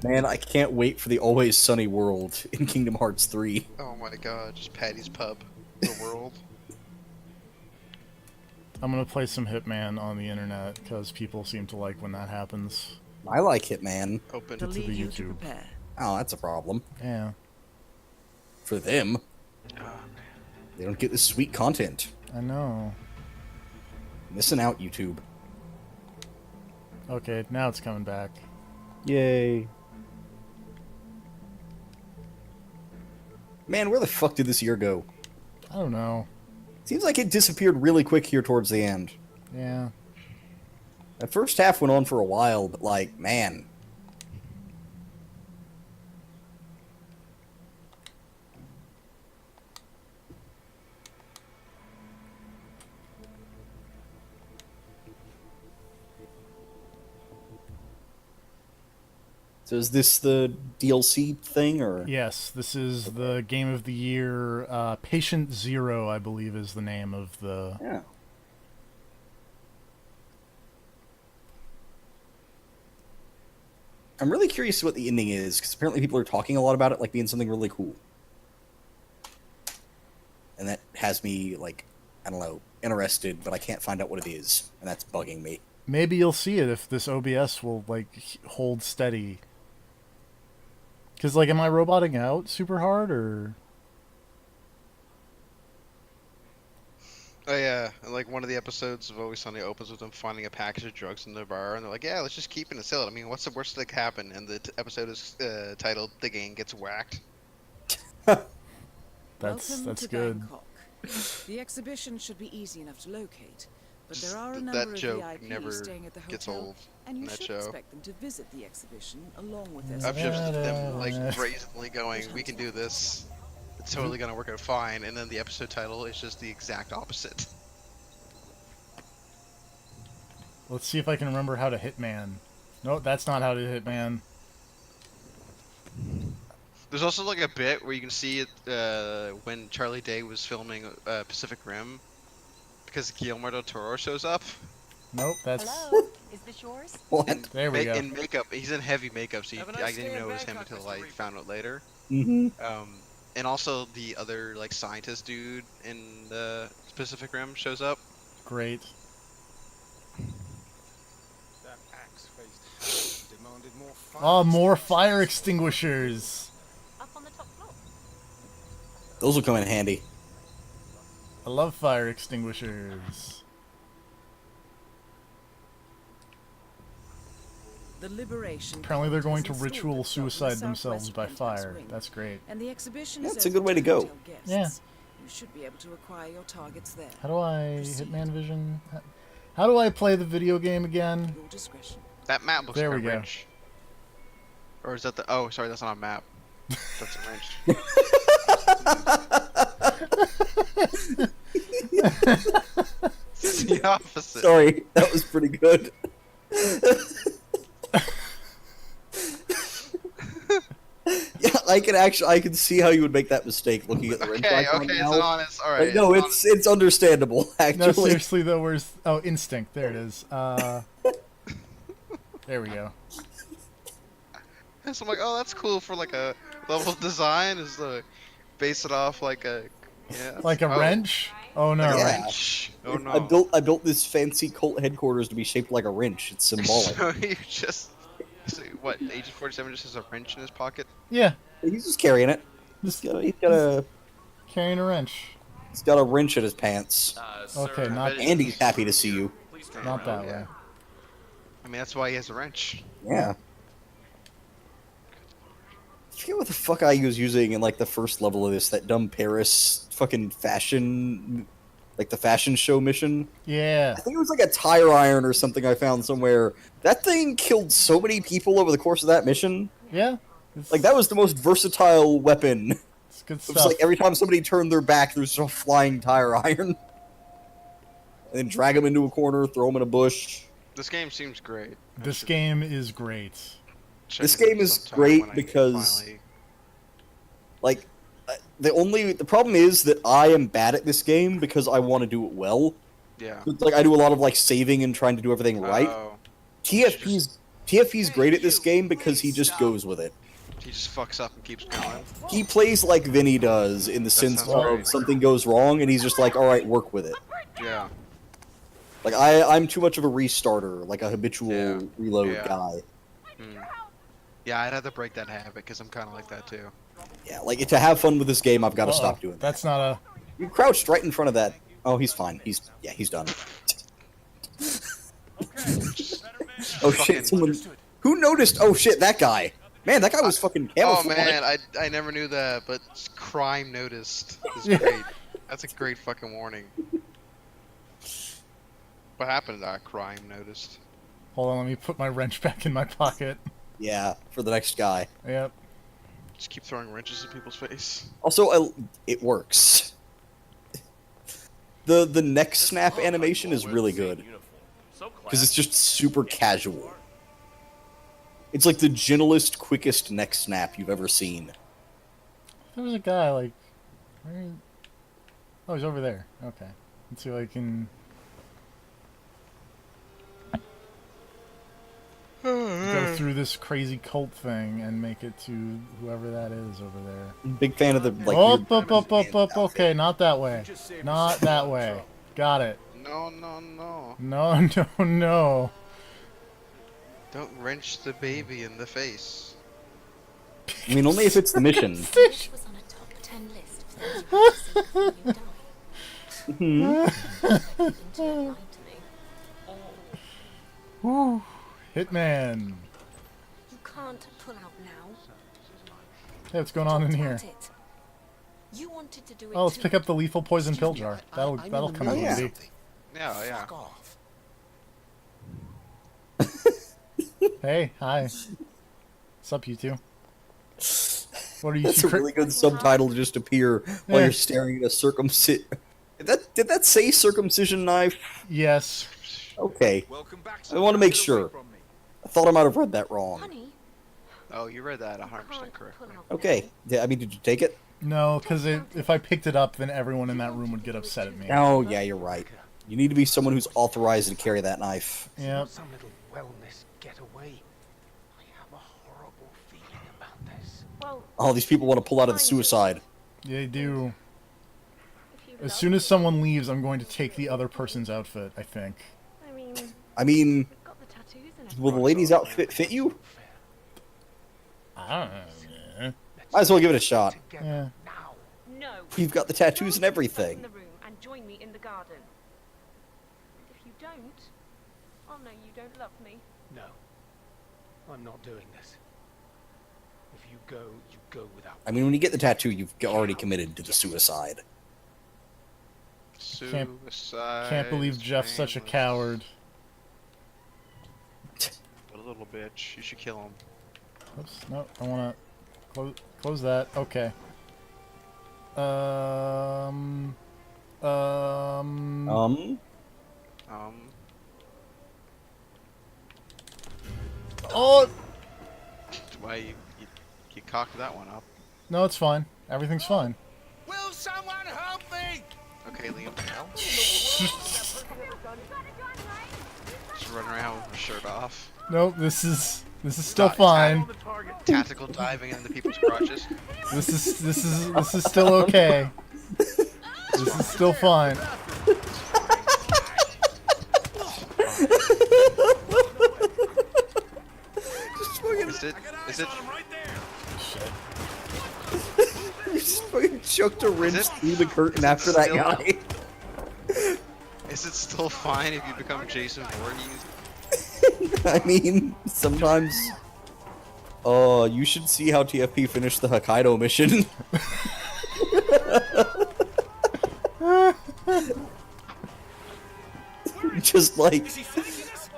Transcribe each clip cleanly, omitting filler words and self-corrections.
Man, I can't wait for the Always Sunny world in Kingdom Hearts 3. Oh my god, just Patty's Pub, the world. I'm gonna play some Hitman on the internet because people seem to like when that happens. I like Hitman. Open. To the Leave you to YouTube. prepare. Oh, that's a problem. Yeah, For them, Oh, man. they don't get this sweet content. I know. Missing out, YouTube. Okay, now it's coming back. Yay. Man, where the fuck did this year go? I don't know. Seems like it disappeared really quick here towards the end. Yeah. That first half went on for a while, but like, man. So is this the DLC thing, or? Yes, this is the Game of the Year. Patient Zero, I believe, is the name of the. Yeah. I'm really curious what the ending is, because apparently people are talking a lot about it like being something really cool. And that has me, like, I don't know, interested, but I can't find out what it is, and that's bugging me. Maybe you'll see it if this OBS will hold steady. Cause am I roboting out super hard or? Oh yeah, and like one of the episodes of Always Sunny opens with them finding a package of drugs in their bar, and they're like, "Yeah, let's just keep it and sell it." I mean, what's the worst that could happen? And the episode is titled "The Gang Gets Whacked." Welcome That's to good. Bangkok. The exhibition should be easy enough to locate, but Just there are a that number of joke VIPs never staying at the gets hotel, old and you in that should show. expect them to visit the exhibition along with their I've just supplies. them like brazenly going, "We can do this. It's totally gonna work out fine," and then the episode title is just the exact opposite. Let's see if I can remember how to Hitman. No, that's not how to Hitman. There's also like a bit where you can see it when Charlie Day was filming Pacific Rim, because Guillermo del Toro shows up. Nope, that's. Hello, is this yours? What? There we go. In makeup, he's in heavy makeup, so Have a I nice didn't day even in know it was him Bangkok, until Mr. I Reaper. found out later. Mm-hmm. And also the other like scientist dude in the Pacific Rim shows up. Great. That axe-faced demanded more fire. Oh, more fire extinguishers. Up on the top floor. Those will come in handy. I love fire extinguishers. The Liberation Apparently they're going to Front has installed ritual itself in the suicide themselves southwest by penthouse fire. wing, That's great. and the exhibition Yeah, is it's a open good way to go. hotel guests. Yeah. You should be able to acquire your targets there. How do I Proceed. Hitman Vision? How do I play the video game again? Your discretion. That map looks There like we a go. wrench. Or is that the? Oh, sorry, that's not a map. That's a wrench. It's the opposite. Sorry, that was pretty good. Yeah, I can see how you would make that mistake looking at the wrench Okay, icon okay, now. it's honest. All right. Like, no, honest. it's understandable, No, actually. seriously though, where's... Oh, Instinct. There it is. There we go. So I'm like, oh, that's cool for like a level design. Is base it off like a Like a oh, wrench? Oh no. Like a Yeah. wrench. Oh no. I built this fancy cult headquarters to be shaped like a wrench. It's symbolic. So you just so what? Agent 47 just has a wrench in his pocket. Yeah, He's just carrying it. just carrying a wrench. He's got a wrench in his pants. Okay, not Andy's happy to see you. not that way. I mean, that's why he has a wrench. Yeah. I forget what the fuck I was using in like the first level of this, that dumb Paris fucking fashion, like the fashion show mission. Yeah. I think it was like a tire iron or something I found somewhere. That thing killed so many people over the course of that mission. Yeah. It's, Like that was the most versatile weapon. it's good It was stuff. like every time somebody turned their back, there was a flying tire iron. And then drag them into a corner, throw them in a bush. This game seems great. I This should game is great. check This it out game is sometime great when I because- finally- Like, the problem is that I am bad at this game because I want to do it well. yeah. Like I do a lot of like saving and trying to do everything right. Oh, TFP's TFP's great at this game because he just goes with it. He just fucks up and keeps going. He plays like Vinny does in the sense sounds of great. something goes wrong and he's just like, all right, work with it. Yeah. Like I'm too much of a restarter, like a habitual reload Yeah. guy. Yeah, I'd have to break that habit because I'm kind of like that too. Yeah, like to have fun with this game, I've got to stop doing that. That's not a. You crouched right in front of that. Oh, he's fine. He's done. Oh shit! Someone who noticed? Oh shit! That guy. Man, that guy was fucking Oh camouflaged. man, I never knew that, but crime noticed is great. That's a great fucking warning. What happened to that crime noticed? Hold on, let me put my wrench back in my pocket. Yeah, for the next guy. Yep. Just keep throwing wrenches in people's face. Also, it works. The neck snap animation is really good because it's just super casual. It's like the gentlest, quickest neck snap you've ever seen. There was a guy like. Oh, he's over there. Okay. Let's see if I can. Go through this crazy cult thing and make it to whoever that is over there. Big fan of the like. Up. Okay, not that way. Not that way. Got it. No. No. Don't wrench the baby in the face. I mean, only if it's the mission. Which was on a top 10 list of things you die. Until you lied to me. Whew. Hitman. You can't pull out now. Hey, what's going on in here? Talked about it. You wanted to do it Oh, let's too. pick up the lethal poison pill jar. That'll come in yeah. handy. Yeah. Fuck off. Hey, hi. What's up, you two? What are you That's a secret? really good subtitle to just appear while Yeah. you're staring at a circumcision. Did that say circumcision knife? Yes. Okay, Welcome back. I want to make Get away sure. from me. I thought I might have read that wrong. Honey, Oh, you read that 100% can't correctly. pull out Okay, yeah, I mean, did you take it? No, because if I picked it up, then everyone in that room would get upset at me. Oh, yeah, you're right. You need to be someone who's authorized to carry that knife. Yep. Some little wellness getaway. I have a horrible feeling about this. Well, All these people want to pull out of the suicide. They do. if you As love soon as me, someone leaves, I'm going to take the other person's outfit, I think. I mean, I mean, we've got the tattoos and will the lady's outfit fit you? I don't know. Might as well give it a shot. Together Yeah. now. No. You've got the tattoos and In everything. the room and join me in the garden. If you don't, I'll know you don't love me. No. I'm not doing this. If you go without I mean, when you get the tattoo, you've already committed to the suicide. Suicide. Can't believe Jeff's such a painless. coward. What a little bitch. You should kill him. Oops, no, I want to close that. Okay. Um. Um, Oh Why you cocked that one up? no, it's fine. Everything's fine. Will someone help me? Okay, Liam. Just running around with my shirt off. Nope, this is still fine. Tactical diving into people's crotches. This is still okay. This is still fine. Is it? you just fucking choked a wrench it- through the curtain is it after that still- guy. Is it still fine if you become Jason Voorhees? I mean, sometimes. Oh, you should see how TFP finished the Hokkaido mission. Just like,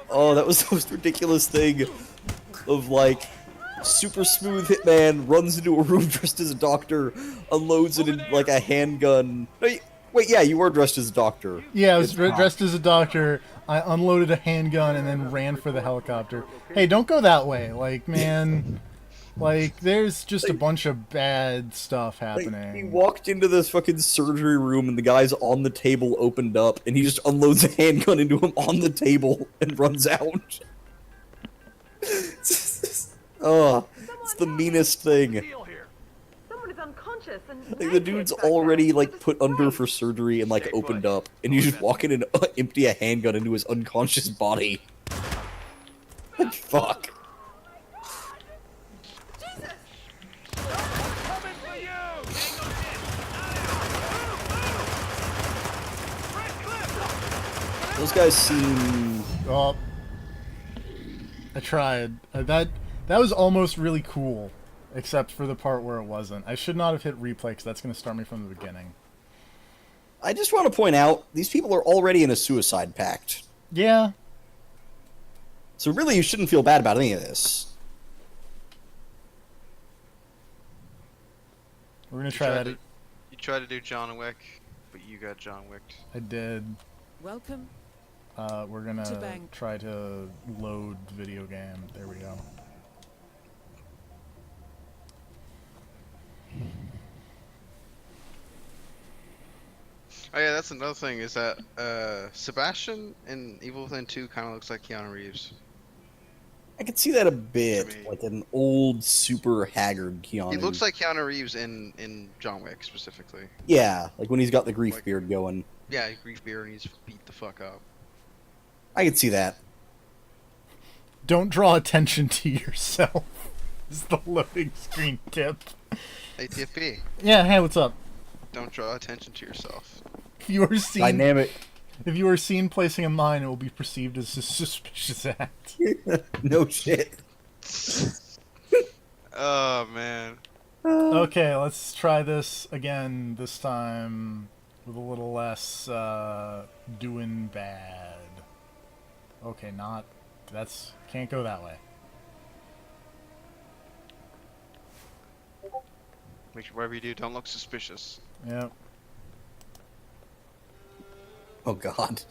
oh, that was the most ridiculous thing. Of like, super smooth hitman runs into a room dressed as a doctor, unloads it in like a handgun. No, wait, yeah, you were dressed as a doctor. Yeah, I was It's not. dressed as a doctor. I unloaded a handgun and then ran for the helicopter. Hey, don't go that way. Like, man, like, there's just a bunch of bad stuff Like, he happening. walked into this fucking surgery room and the guy's on the table opened up and he just unloads a handgun into him on the table and runs out. Oh, it's the meanest thing. Deal here. Someone is unconscious and Like, the naked dude's back there. already, It's like, a put under disgrace. for surgery and, like, Stay opened put. up, and you just walk in and empty a handgun into his unconscious body. Like, fuck. Coming for you! Those guys seem... Oh, I tried. That was almost really cool, except for the part where it wasn't. I should not have hit replay because that's going to start me from the beginning. I just want to point out, these people are already in a suicide pact. Yeah. So really, you shouldn't feel bad about any of this. We're going to try that. You tried to do John Wick, but you got John Wicked. I did. Welcome. We're going To to bank. try to load the video game. There we go. Oh yeah, that's another thing, is that Sebastian in Evil Within 2 kind of looks like Keanu Reeves. I could see that a bit, To me. like an old, super haggard Keanu. He looks like Keanu Reeves in John Wick specifically. Yeah, like when he's got the grief Like- beard going. Yeah, grief beard and he's beat the fuck up. I could see that. Don't draw attention to yourself. Is the loading screen tip. ATFP, Yeah, hey, what's up? don't draw attention to yourself. If you are seen, Dynamic. if you are seen placing a mine, it will be perceived as a suspicious act. No shit. Oh man. Okay, let's try this again. This time with a little less doing bad. Okay, not. That's can't go that way. Make sure whatever you do, don't look suspicious. Yep. Oh god.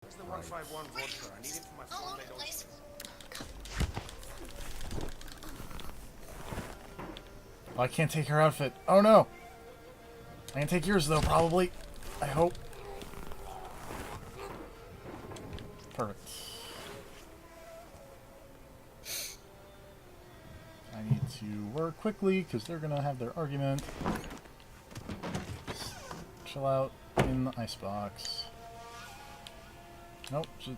Where's the 151 vodka? I need it for my Sunday notes. Oh, I can't take her outfit. Oh no! I can take yours though, probably. I hope. Perfect. I need to work quickly because they're gonna have their argument. Just chill out in the icebox. Nope. Just...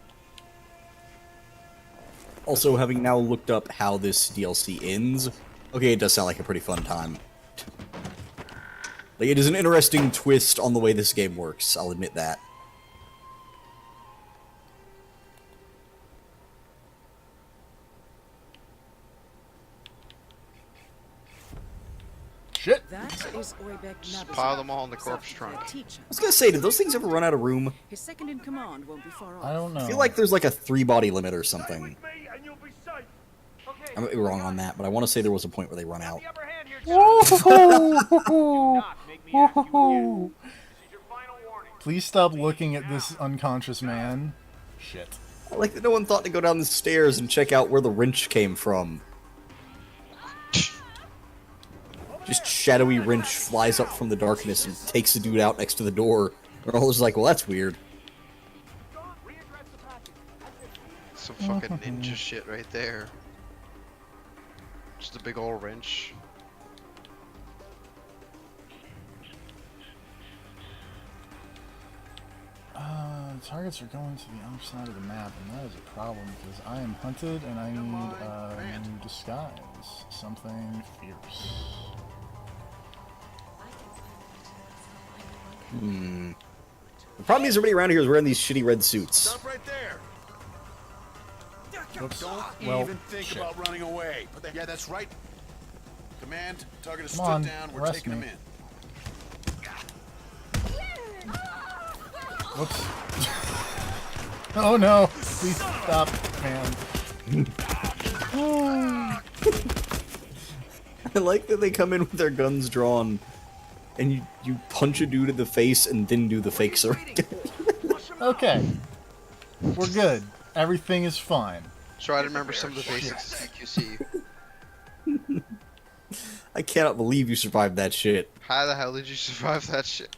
Also, having now looked up how this DLC ends, okay, it does sound like a pretty fun time. Like, it is an interesting twist on the way this game works, I'll admit that. Shit! That is Oybek Just Nabazov, pile them all in the corpse South Korea trunk. teacher. I was gonna say, did those things ever run out of room? His second in command won't be far off. I don't know. I feel like there's like a 3-body limit or Stay something. with me and you'll be safe. Okay. I might be wrong on that, but I want to say there was a point where they run out. The upper hand here, gentlemen. Do not make me ask you again. This is your final warning. Please stop looking at this unconscious man. Shit. I like that no one thought to go down the stairs and check out where the wrench came from. Just shadowy wrench flies up from the darkness and takes the dude out next to the door. They're all just like, well, that's weird. Some fucking ninja shit right there. Just a big old wrench. Targets are going to the other side of the map, and that is a problem because I am hunted and I need a new disguise. Something fierce. The problem is everybody around here is wearing these shitty red suits. Stop right there. Oops. Don't Well, even think shit. about running away. Yeah, that's right. Command, target is Come stood on, down. We're arrest taking him me. in. Whoops. Oh no! Please stop, man. I like that they come in with their guns drawn, and you punch a dude in the face and then do the fake surrender. Okay. We're good. Everything is fine. Try to remember some of the basics of CQC. I cannot believe you survived that shit. How the hell did you survive that shit?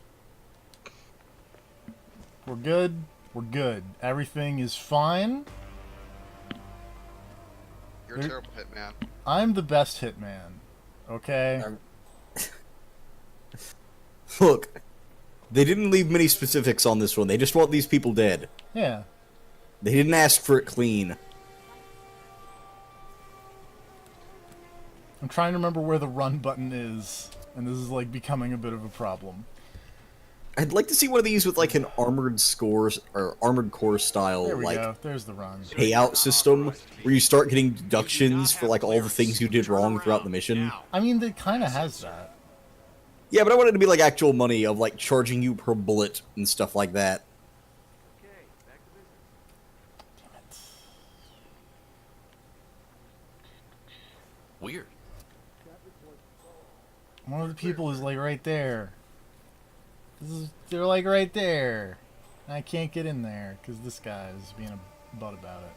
We're good. We're good. Everything is fine. You're a terrible hitman. I'm the best hitman. Okay? Look, they didn't leave many specifics on this one. They just want these people dead. Yeah. They didn't ask for it clean. I'm trying to remember where the run button is, and this is, like, becoming a bit of a problem. I'd like to see one of these with, like, an armored scores or armored core style, There we like, go. There's the run. payout system where you start getting deductions for, like, all the things you did wrong throughout the mission. I mean, it kind of has that. Yeah, but I want it to be, like, actual money of, like, charging you per bullet and stuff like that. Weird. One of the people is, like, right there. They're, like, right there. I can't get in there, because this guy is being a butt about it.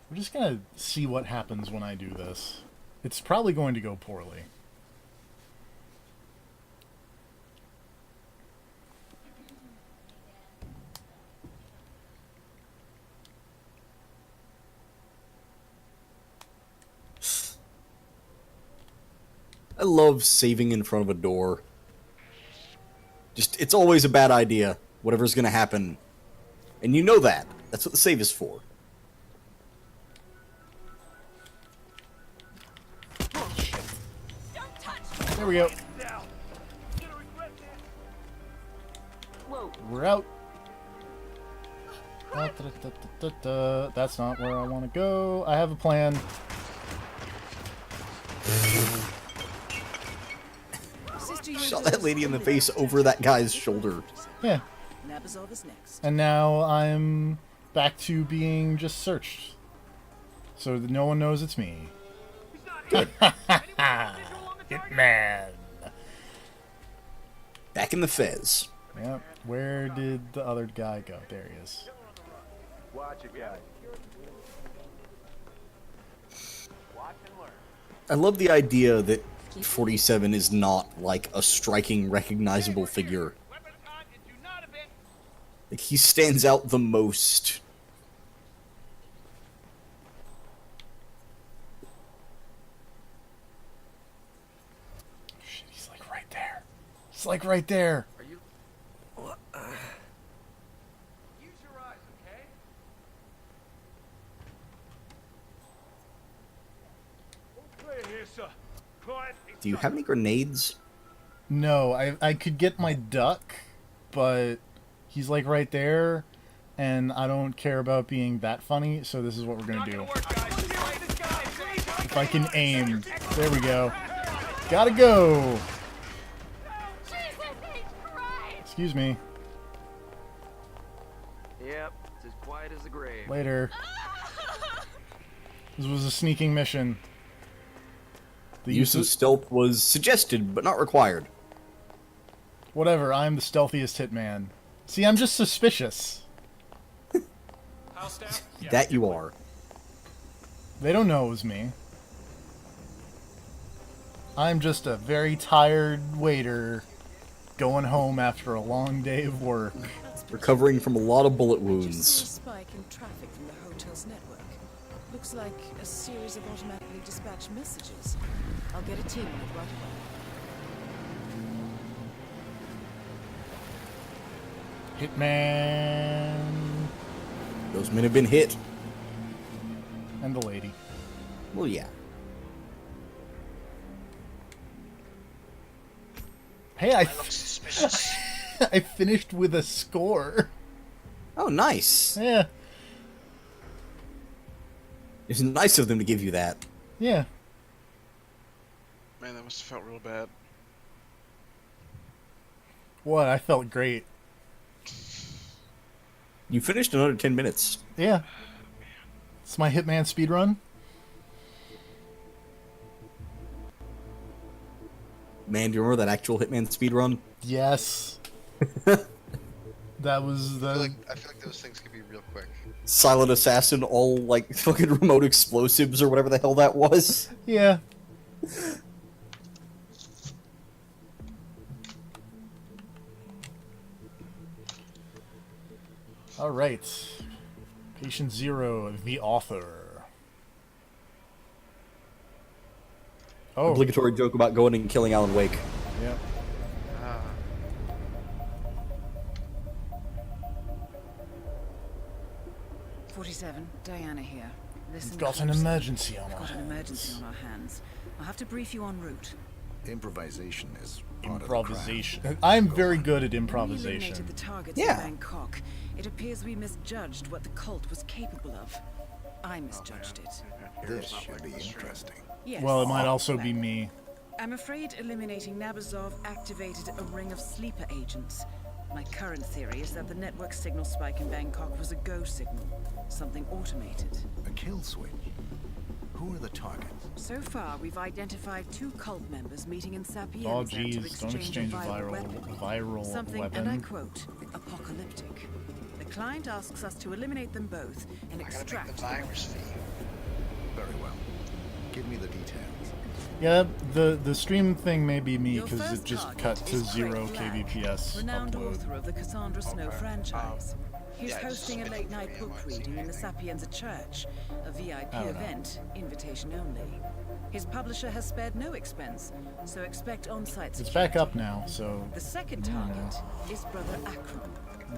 We're just gonna see what happens when I do this. It's probably going to go poorly. I love saving in front of a door. Just, it's always a bad idea, whatever's gonna happen. And you know that. That's what the save is for. There we go. We're out. That's not where I want to go. I have a plan. Shot that lady in the face over that guy's shoulder. Yeah. Nabazov is next. And now I'm back to being just searched. So that no one knows it's me. Hitman. Back in the Fez. Yep. Where did the other guy go? There he is. Watch it, guys. Watch and learn. I love the idea that 47 is not, like, a striking, recognizable figure. Like, he stands out the most. Shit, he's like right there. He's like right there. Are you? Use your eyes, okay? All clear here, sir. Quiet. Do you have any grenades? No, I could get my duck, but he's like right there, and I don't care about being that funny, so this is what we're gonna do. If I can aim. There we go. Gotta go! Excuse me. Yep, it's as quiet as the grave. Later. This was a sneaking mission. The use of stealth was suggested, but not required. Whatever, I'm the stealthiest hitman. See, I'm just suspicious. That you are. They don't know it was me. I'm just a very tired waiter going home after a long day of work. Recovering from a lot of bullet Just saw a wounds. spike in traffic from the hotel's network. Looks like a series of automatically dispatched messages. I'll get a team on it right away. Hitman. Those men have been hit. And the lady. Well, yeah. Hey, I finished with a score. Oh, nice. Yeah. It's nice of them to give you that. Yeah. Man, that must have felt real bad. What? I felt great. You finished in under 10 minutes. Yeah. It's my Hitman speedrun. Man, do you remember that actual Hitman speedrun? Yes. That was I feel the... like those things could be real quick. Silent Assassin, all, like, fucking remote explosives or whatever the hell that was. Yeah. Alright. Patient Zero, the author. Oh. Obligatory joke about going and killing Alan Wake. Yep. 47, Diana here. Listen We've got an closely. emergency on We've our got an hands. emergency on our hands. I'll have to brief you en route. Improvisation is part Improvisation. I'm very good at When we improvisation. eliminated the targets Yeah. in Bangkok, it appears we misjudged what the cult was capable of. I misjudged it. This should be interesting. Yes. Well, it might also well, be me. I'm afraid eliminating Nabazov activated a ring of sleeper agents. My current theory is that the network signal spike in Bangkok was a go signal, something automated. A kill switch. Who are the targets? So far, we've identified 2 cult members meeting in Sapienza Oh, to jeez, don't exchange a viral Something, weapon. and I quote, apocalyptic. The client asks us to eliminate them both and I gotta make extract the virus feed. Very well. Give me the details. Yeah, the stream thing may be me Your because it first just target cut to is 0 Craig Black, kbps renowned upload. author of the Cassandra Snow franchise. He's yeah, just hosting a spit it late-night for me, I book wanna see reading in the anything. Sapienza Church, a VIP I don't know. event, invitation only. His publisher has spared no expense, so expect on-site It's security. back up now, so The second target is Brother Akram.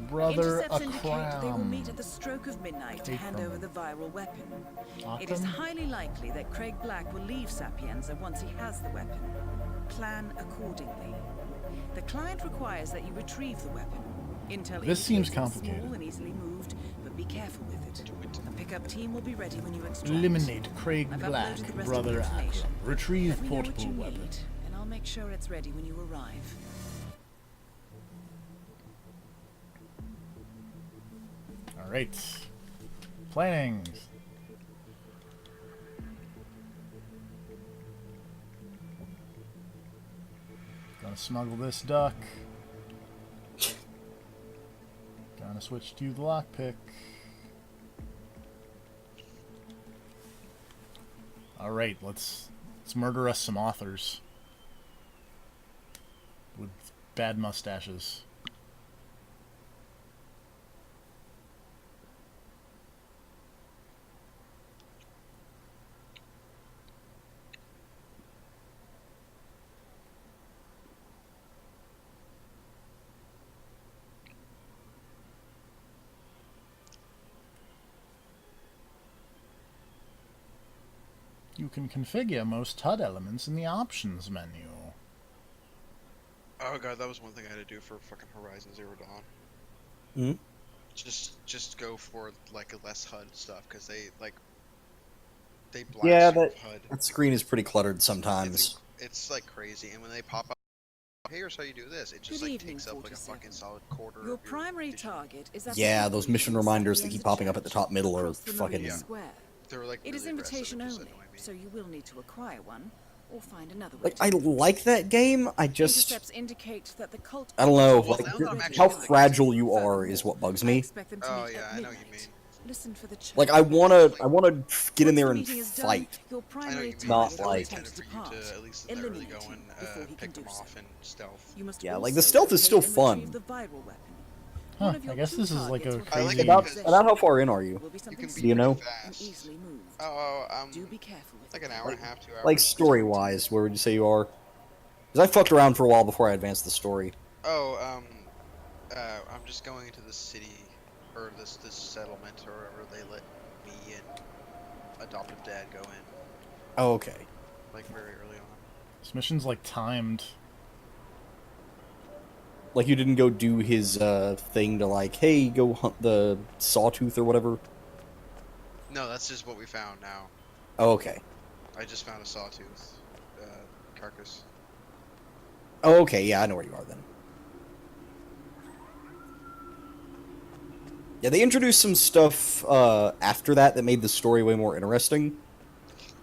Brother Intercepts indicate they will meet Akram. at the stroke of midnight to hand Akram. over the viral weapon. It is Akram? highly likely that Craig Black will leave Sapienza once he has the weapon. Plan accordingly. The client requires that you retrieve the weapon. Intel This seems indicates it's complicated. small and easily moved, but be careful with it. A pickup team will be ready when you extract. Eliminate Craig I've Black, uploaded the rest of Brother the Akram. information. Retrieve Let me know what portable you weapon. need, and I'll make sure it's ready when you arrive. Alright. Planning. Gonna smuggle this duck. Gonna switch to the lockpick. Alright, let's murder us some authors. With bad mustaches. You can configure most HUD elements in the options menu. Oh god, that was one thing I had to do for fucking Horizon Zero Dawn. Hmm? Just go for like less HUD stuff because they black Yeah, screen that, HUD. that screen is pretty cluttered sometimes. It's like crazy, and when they pop up, hey, here's how you do this. It just Good like evening, takes up like a 47. fucking solid quarter. Your of primary vision. target is at Yeah, the those headquarters mission of reminders that keep Sapienza popping up at the Church, top middle are across the fucking... Marina Square. They're like It is really aggressive, invitation it just only, annoy me. so you will need to acquire one or find another way. Like, to I do it. like that game, I just... Intercepts indicate that the cult. I don't know, Well, like, now that I'm actually how in the fragile game- you are is what bugs me. Oh, yeah, I know what you mean. Listen for the church. Like, I wanna get in Once there the and meeting is done, fight. your I know primary you mean. Not It's target will like- intended attempt to for you depart. to at least early Eliminate go him and before he can pick do them so. off in stealth. You must Yeah, like, also the stealth is still locate and retrieve fun. the viral weapon. Huh, One of your I guess two this is like a targets will I like crazy... it About, because- about how far in are you? Will be something can be Do you know? small and fast. easily moved. Do be careful with like it. an hour and a half, 2 hours. Like, story-wise, where would you say you are? Because I fucked around for a while before I advanced the story. Oh, I'm just going into the city, or this settlement, or wherever they let me and adoptive dad go in, Oh, okay. like very early on. This mission's like timed. Like, you didn't go do his, thing to, like, hey, go hunt the sawtooth or whatever? No, that's just what we found now. Oh, okay. I just found a sawtooth carcass. Oh, okay, yeah, I know where you are then. Yeah, they introduced some stuff, after that made the story way more interesting.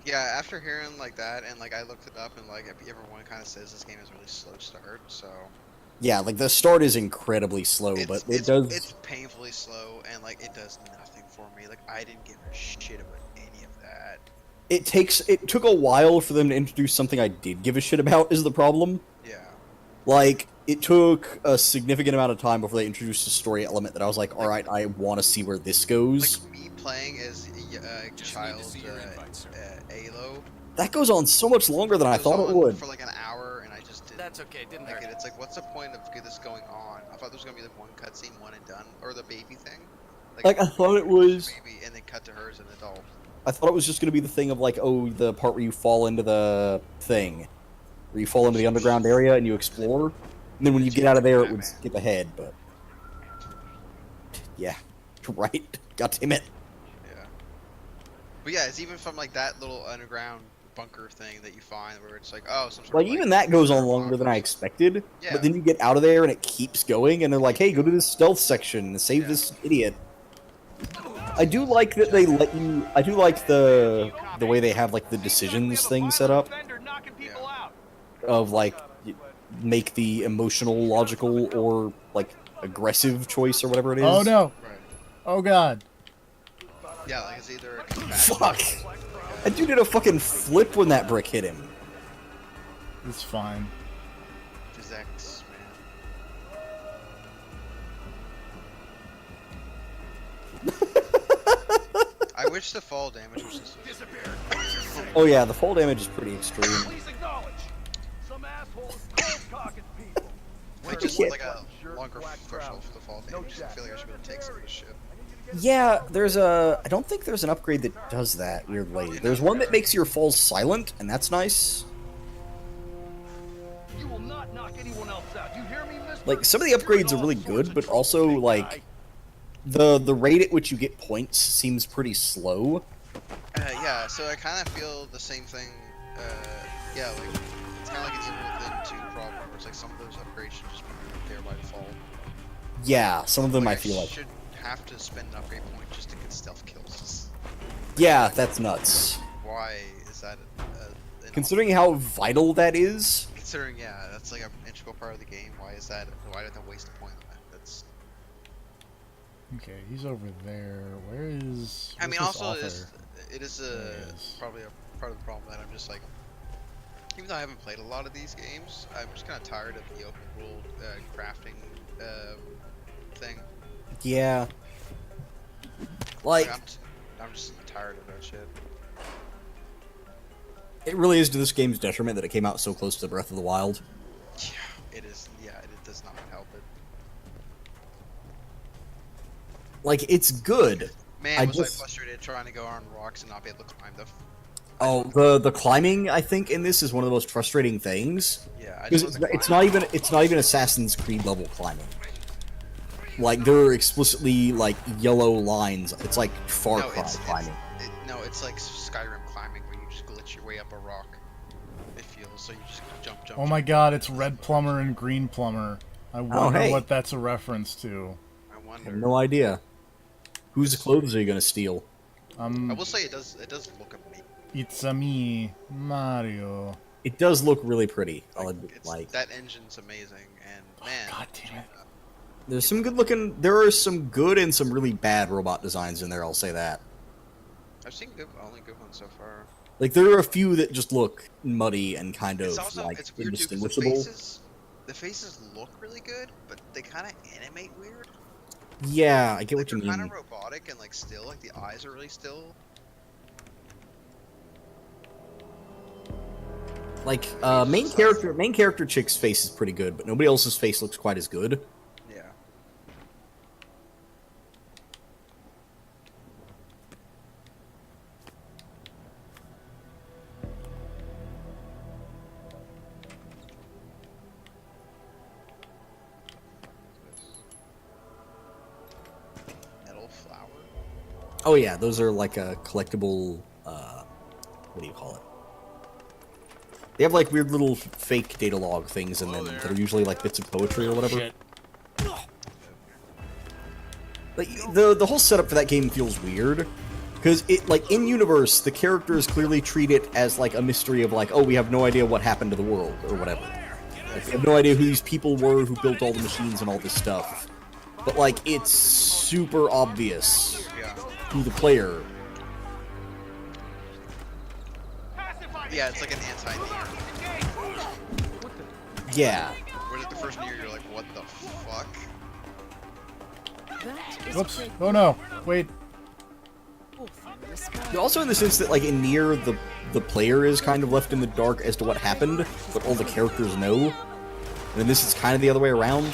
Yeah, after hearing like that, and like I looked it up, and like everyone kind of says this game is a really slow start, so Yeah, like, the start is incredibly slow, but it does... It's painfully slow, and like it does nothing for me. Like I didn't give a shit about any of that. It took a while for them to introduce something I did give a shit about, is the problem. Yeah. Like, it took a significant amount of time before they introduced a story element that I was like, alright, I want to see where this goes. Like, me playing as a child, Alo, That goes on so much longer than I goes thought it on would. for like an hour, and I just didn't. That's okay, didn't like hurt. it. It's like, what's the point of this going on? I thought there was gonna be like one cutscene, one and done, or the baby thing. Like, I thought it was... Baby, and then cut to her as an adult. I thought it was just going to be the thing of, like, oh, the part where you fall into the thing. Where you fall into the underground area and you explore. And then when you get out of there, it would skip ahead, but... Yeah. Right? God damn it. Yeah. But yeah, it's even from like that little underground bunker thing that you find where it's like, oh, some sort Like, of, even that goes on longer than I expected. Yeah. But then you get out of there and it keeps going, and they're like, hey, go to this stealth section and save this idiot. I do like that they let you... I do like the way they have, like, the decisions thing set up. Of, like, make the emotional, logical, or, like, aggressive choice or whatever it is. Oh no! Right. Oh god. Yeah, like it's either Fuck! That dude did a fucking flip when that brick hit him. It's fine. physics, man. I wish the fall damage was just Oh yeah, the fall damage is pretty extreme. like just like a longer threshold for the fall damage. I feel like I should be able to take some of this shit. Yeah, there's a... I don't think there's an upgrade that does that, weirdly. There's one that makes your falls silent, and that's nice. You will not knock anyone else out. You hear me, mister? Like, some of the upgrades are really good, but also, like... The rate at which you get points seems pretty slow. Yeah, so I kind of feel the same thing. Yeah, like it's kind of like an Evil Within 2 problem, where it's like some of those upgrades should just be there by default. Yeah, some of them Like, I feel like... should have to spend an upgrade point just to get stealth kills. Yeah, that's nuts. Why is that? Considering how vital that is... Considering, yeah, that's like an integral part of the game. Why is that? Why did they waste a point on that? That's. Okay, he's over there. Where is... I mean, where's this also author? it is There he is. probably a part of the problem that I'm just like, even though I haven't played a lot of these games, I'm just kind of tired of the open world crafting thing. Yeah. Like, I'm just tired of that shit. it really is to this game's detriment that it came out so close to Breath of the Wild. Yeah, it is. Yeah, it does not help it. Like, it's good. Man, I was just- I frustrated trying to go on rocks and not be able to climb the. Oh, the climbing, I think, in this is one of the most frustrating things. Yeah, I Because just it's not even Assassin's Creed level climbing. Like, there are explicitly, like, yellow lines. It's like Far Cry climbing. No, it's like Skyrim climbing where you just glitch your way up a rock. It feels so you just jump. Oh my god, it's Red Plumber and Green Plumber. I wonder hey. what that's a reference to. I I wonder. have no idea. Whose clothes are you gonna steal? I will say it does look amazing. It's a me, Mario. It does look really pretty. I'll Like, admit, it's, like, that engine's amazing, and man. God damn it. there's some good looking. There are some good and some really bad robot designs in there. I'll say that. I've seen only good ones so far. Like, there are a few that just look muddy and kind of It's also like it's weird too 'cause indistinguishable. the faces look really good, but they kind of animate weird. Yeah, I get Like what you they're kind mean. of robotic and like still, like the eyes are really still. Like, main character chick's face is pretty good, but nobody else's face looks quite as good. Yeah. Metal flower. Oh yeah, those are like a collectible. What do you call it? They have like weird little fake data log things in them that are usually like bits of poetry or whatever. Shit. Like the whole setup for that game feels weird because it like in universe the characters clearly treat it as like a mystery of like, oh, we have no idea what happened to the world or whatever. Like, we have no idea who these people were who built all the machines and all this stuff. But like it's super obvious Yeah. to the player. Yeah, it's like an anti-Nier. Yeah. Where first year, you're like, what the fuck? That is Whoops. great Oh no. Wait. Also in the sense that, like, in Nier, the player is kind of left in the dark as to what happened, but all the characters know. And in this, it's kind of the other way around.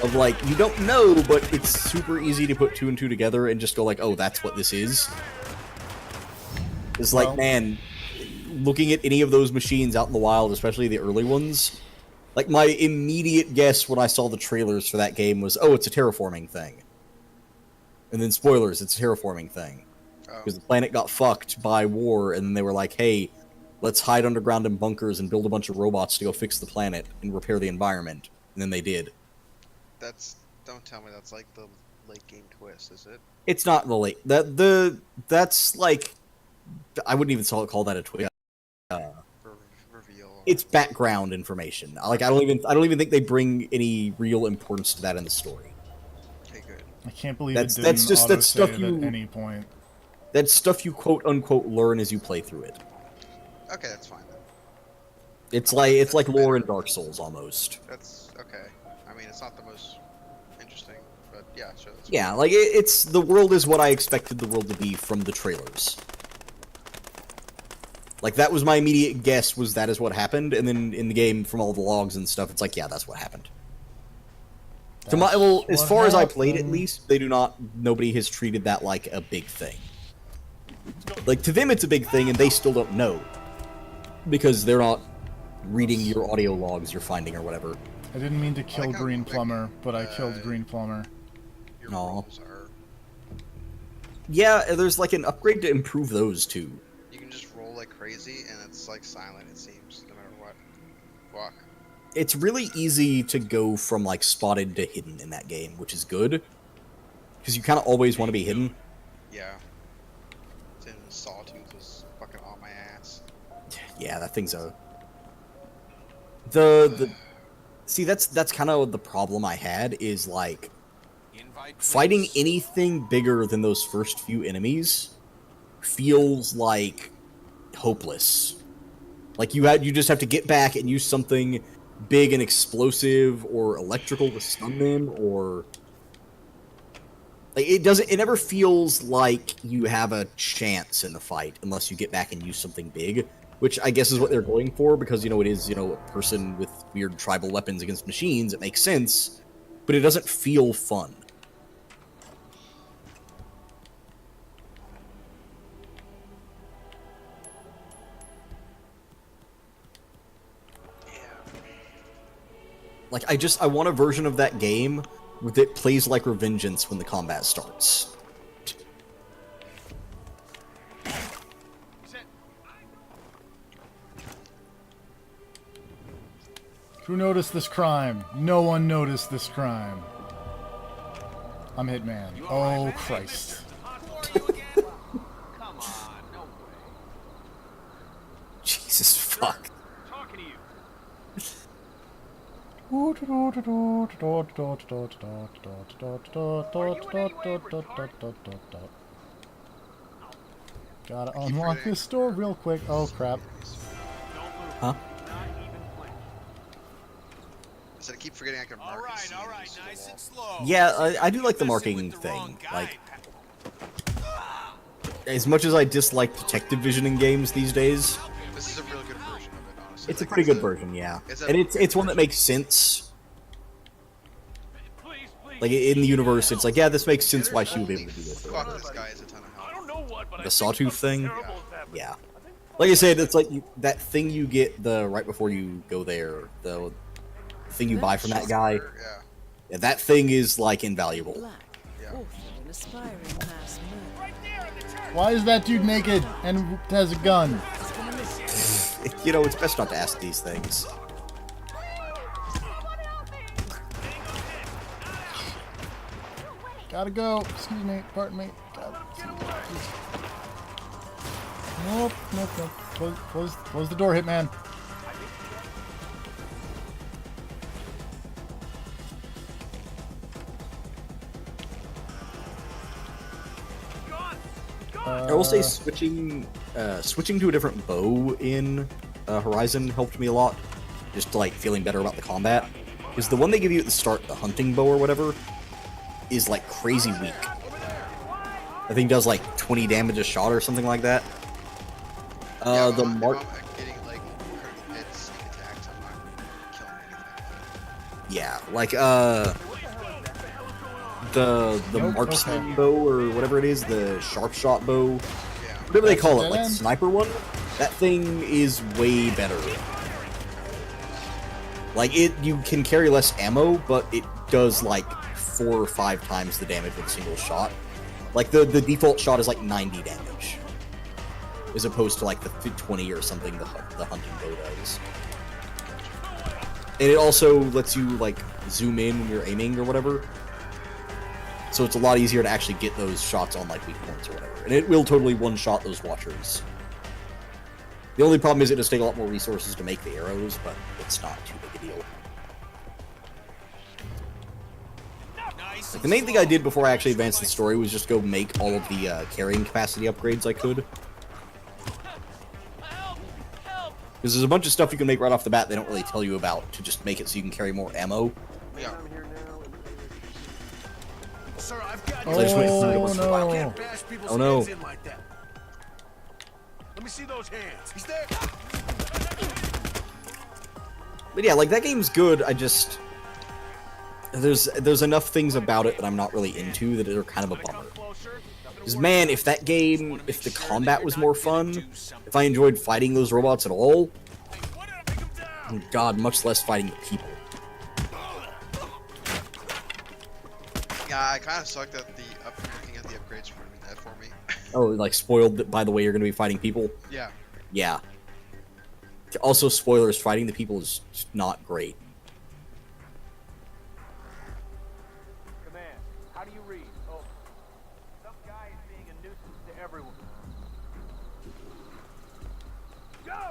Of, like, you don't know, but it's super easy to put 2 and 2 together and just go like, oh, that's what this is. It's like, Well- man, looking at any of those machines out in the wild, especially the early ones, like, my immediate guess when I saw the trailers for that game was, oh, it's a terraforming thing. And then spoilers, it's a terraforming thing. Because the planet got fucked by war, and then they were like, hey, let's hide underground in bunkers and build a bunch of robots to go fix the planet and repair the environment. And then they did. Don't tell me that's like the late game twist, is it? It's not the late. That's like, I wouldn't even call that a twist. Reveal. It's background information. Like, I don't even think they bring any real importance to that in the story. Okay, good. I can't believe That's- it didn't that's just- that's stuff autosave you- at any point. That's stuff you quote unquote learn as you play through it. Okay, that's fine then. It's like lore in Dark Souls almost. That's okay. I mean, it's not the most interesting, but yeah, sure. That's Yeah, like it's the world is what I expected the world to be from the trailers. Like, that was my immediate guess, was that is what happened, and then in the game, from all the logs and stuff, it's like, yeah, that's what happened. To my, well, as what far as I played, at happened. least, nobody has treated that like a big thing. Like, to them it's a big thing, and they still don't know. Because they're not reading your audio logs you're finding or whatever. I didn't mean to kill like how Green quick, Plumber, but I killed Green Plumber. Your Aw. rolls are. Yeah, there's like an upgrade to improve those too. You can just roll like crazy, and it's like silent. It seems no matter what. Walk. It's really easy to go from like spotted to hidden in that game, which is good. Because you kind of always want to be hidden. Yeah. Tin Sawtooth was fucking on my ass. Yeah, that thing's a... The... See, that's kind of the problem I had, is like... Fighting anything bigger than those first few enemies feels like hopeless. Like, you just have to get back and use something big and explosive or electrical to stun them, or... Like, it never feels like you have a chance in the fight unless you get back and use something big, which I guess is what they're going for, because, it is, a person with weird tribal weapons against machines. It makes sense, but it doesn't feel fun. Like, I want a version of that game that plays like Revengeance when the combat starts. Who noticed this crime? No one noticed this crime. I'm Hitman. Oh, Christ. Jesus fuck. Talking to you. Gotta unlock this door real quick. Oh, crap. Huh? I said I keep forgetting I can mark and see these nice to and the slow. Yeah, I do like the marking thing. Like, as much as I dislike detective vision in games these days, wall. This is a really good version of it, honestly. it's a Like, pretty good version, yeah. it's a- And it's one that makes sense. Please, please. Like, in the universe, it's like, yeah, this makes sense why she would be able to do this. or Fuck, whatever. this guy has a ton of health. I don't know what, but I The think sawtooth something thing? terrible has happened. Yeah. Like I said, it's like that thing you get right before you go there, the thing you buy from that guy. Yeah. Yeah, that thing is like invaluable. Black, Yeah. awful and aspiring mass murder. Why is that dude naked and has a gun? It's best not to ask these things. Gotta go. Excuse me. Pardon me. Nope. Close the door, Hitman. I will say switching to a different bow in Horizon helped me a lot. Just like feeling better about the combat. is the one they give you at the start, the hunting bow or whatever, is like crazy weak. I think does like 20 damage a shot or something like that. Yeah, The mark. if I'm getting like critical hits, sneak attacks, I'm not killing anything. Yeah, like the Nope, marksman okay. bow or whatever it is, the sharp shot bow, Yeah. whatever they That's call a it, dead like end? sniper one. That thing is way better. Like you can carry less ammo, but it does like 4 or 5 times the damage with a single shot. Like the default shot is like 90 damage, as opposed to like the 20 or something the hunting bow does. And it also lets you like zoom in when you're aiming or whatever. So it's a lot easier to actually get those shots on like weak points or whatever. And it will totally one-shot those watchers. The only problem is it does take a lot more resources to make the arrows, but it's not too big a deal. Like, the main thing I did before I actually advanced the story was just go make all of the carrying capacity upgrades I could. Because there's a bunch of stuff you can make right off the bat they don't really tell you about to just make it so you can carry more ammo. Yeah. Sir, I've got So I just went through it Oh with- I no! can't bash people's Oh, no. hands in like that. Let me see those hands. He's there. But yeah, like, that game's good, I just... There's enough things about it that I'm not really into that are kind of a bummer. Because, man, if that game, if the combat was more fun, if I enjoyed fighting those robots at all, oh god, much less fighting the people. Yeah, I kind of sucked at looking at the upgrades for me. Oh, like, spoiled by the way you're going to be fighting people? Yeah. Yeah. Also, spoilers, fighting the people is just not great. Command, how do you read? Oh, some guy is being a nuisance to everyone. Go!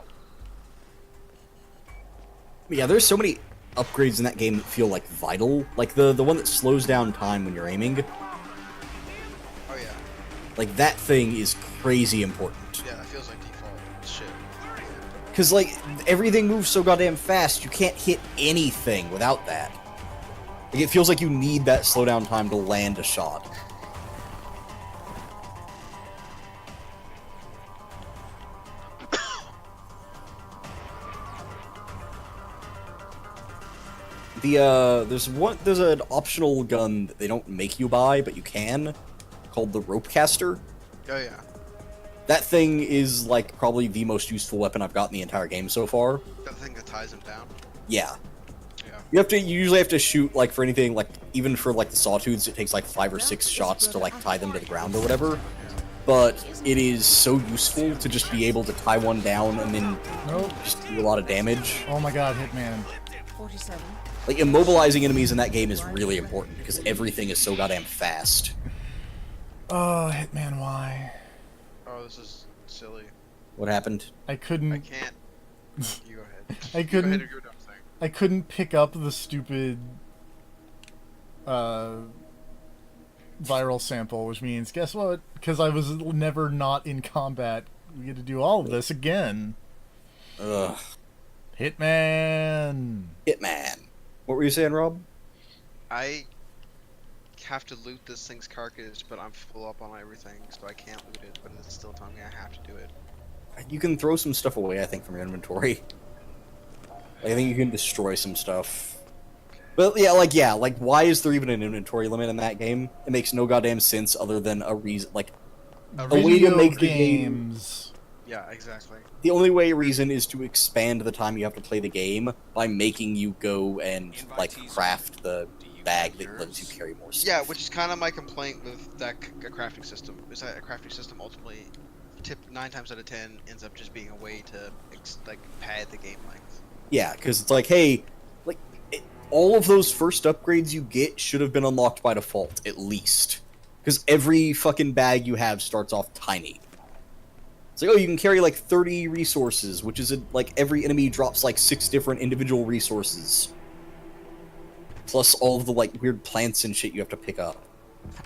But yeah, there's so many upgrades in that game that feel like vital. Like the one that slows down time when you're aiming. Oh yeah. Like that thing is crazy important. Yeah, that feels like default shit. Cause like everything moves so goddamn fast, you can't hit anything without that. Like it feels like you need that slowdown time to land a shot. There's an optional gun that they don't make you buy, but you can, called the rope caster. Oh yeah. That thing is like probably the most useful weapon I've got in the entire game so far. That thing that ties him down. Yeah. Yeah. You usually have to shoot like for anything, like even for like the sawtooths, it takes like 5 or 6 shots to like tie them to the ground or whatever. But it is so useful to just be able to tie one down and then Nope. just do a lot of damage. Oh my god, Hitman. 47. Like immobilizing enemies in that game is really important because everything is so goddamn fast. Oh, Hitman, why? Oh, this is silly. What happened? I I couldn't. can't. No, you go ahead. I Go couldn't. ahead and go down thing. I couldn't pick up the stupid viral sample, which means guess what? Because I was never not in combat, we get to do all of this again. Ugh. Hitman. Hitman. What were you saying, Rob? I have to loot this thing's carcass, but I'm full up on everything, so I can't loot it. But it's still telling me I have to do it. You can throw some stuff away, I think, from your inventory. Like, I think you can destroy some stuff. But yeah, like why is there even an inventory limit in that game? It makes no goddamn sense other than a reason, like a way to Video make the game. games. Yeah, exactly. The only reason is to expand the time you have to play the game by making you go and like craft the bag that lets you carry more stuff. Yeah, which is kind of my complaint with that crafting system. Is that a crafting system ultimately, 9 times out of 10, ends up just being a way to like pad the game length. Yeah, because it's like, hey, like all of those first upgrades you get should have been unlocked by default, at least. Because every fucking bag you have starts off tiny. It's like, oh, you can carry like 30 resources, which is like every enemy drops like 6 different individual resources. Plus all of the like weird plants and shit you have to pick up.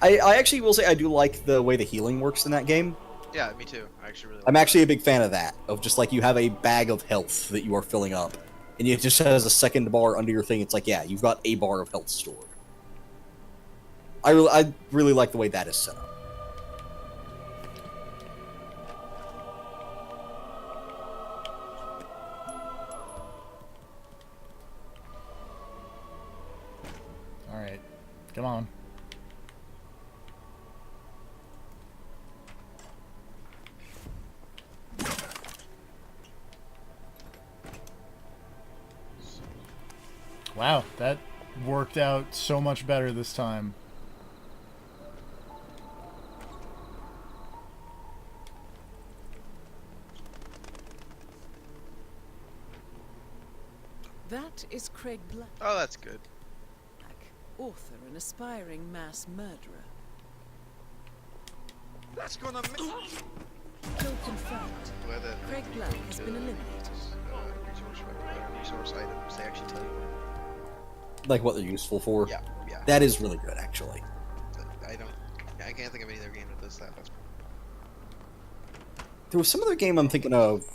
I actually will say I do like the way the healing works in that game. Yeah, me too. I actually really. I'm actually a big fan of that. Of just like you have a bag of health that you are filling up. and it just has a second bar under your thing. It's like, yeah, you've got a bar of health stored. I really like the way that is set up. All right, come on. Wow, that worked out so much better this time. That is Craig Black, Oh, that's good. author and aspiring mass murderer. That's gonna Kill confirmed. Glad that Craig Black has been eliminated. Resource items, they actually tell you. Like what they're useful for. Yeah, yeah. That is really good, actually. I can't think of any other game that does that. That's There was some other game I'm thinking of. what the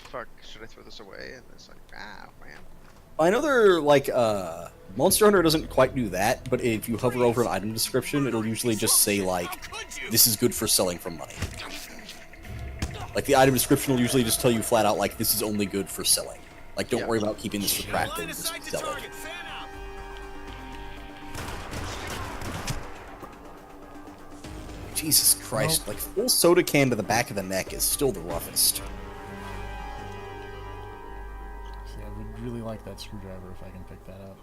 fuck? Should I throw this away? And it's like, ah, man. I know they're like, Monster Hunter doesn't quite do that, but if you hover over an item description, it'll usually just say, like, this is good for selling for money. Like, the item description will usually just tell you flat out, like, this is only good for selling. Like, don't worry about keeping this for crafting, just sell it. Jesus Christ, like, full soda can to the back of the neck is still the roughest. See, I would really like that screwdriver if I can pick that up.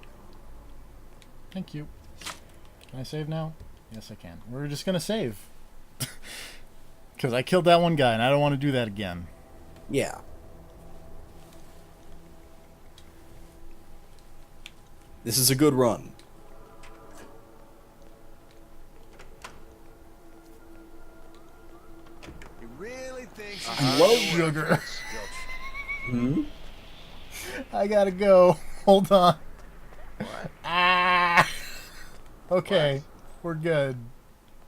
Thank you. Can I save now? Yes, I can. We're just gonna save. Because I killed that one guy, and I don't want to do that again. Yeah. This is a good run. You really think Love sugar. Hmm? I gotta go. Hold on. What? Ah. Okay, we're good.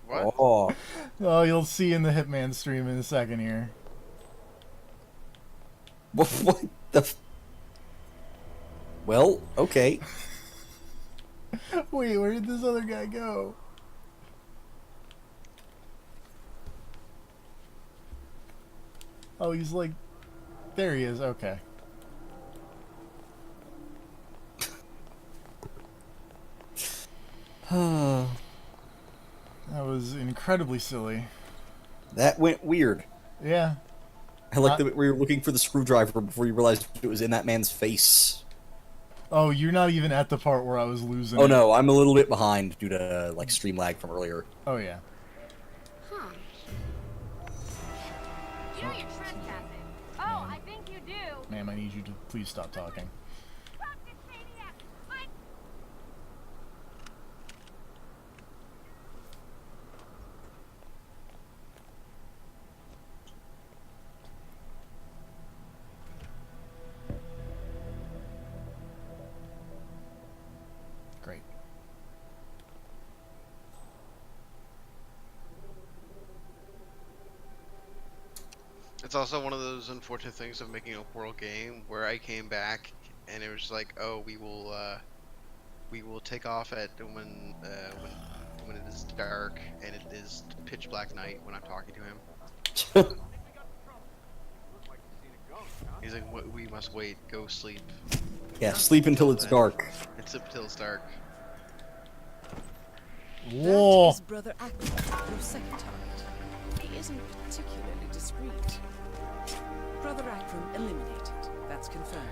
What? Oh. Oh, you'll see in the Hitman stream in a second here. What the Well, okay. Wait, where did this other guy go? Oh, he's like... There he is, okay. That was incredibly silly. That went weird. Yeah. I like that we were looking for the screwdriver before you realized it was in that man's face. Oh, you're not even at the part where I was losing Oh it. no, I'm a little bit behind due to like stream lag from earlier. Oh yeah. Huh. You know you're trespassing. Oh, I think you do. Ma'am, I need you to please stop talking. Stop this maniac. I... Great. It's also one of those unfortunate things of making a world game where I came back and it was like, oh, we will take off at when it is dark and it is pitch black night when I'm talking to him. He's like, we must wait, go sleep. Yeah, sleep until it's dark. It's up till it's dark. Whoa! That is Brother Ackman, your second target. He isn't particularly discreet. Brother Ackman eliminated. That's confirmed.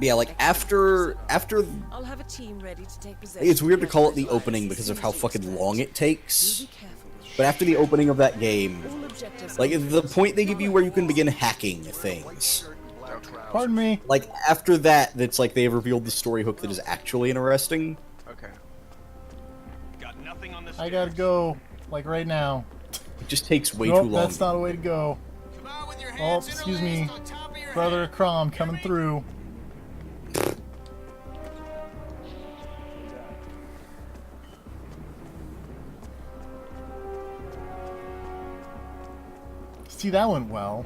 Yeah, like after I'll have a team ready to take possession. I think it's weird to call it the of opening because of how fucking long it takes. Be careful with But after the opening of that game, all objectives. like the point they give you where you can begin hacking things. Pardon me. Like after that, that's like they've revealed the story hook that is actually interesting. Okay. Got nothing on this. I gotta go. Like right now. It just takes way Nope, too long. that's not a way to go. Oh, excuse me. Brother Crom coming through. See, that went well.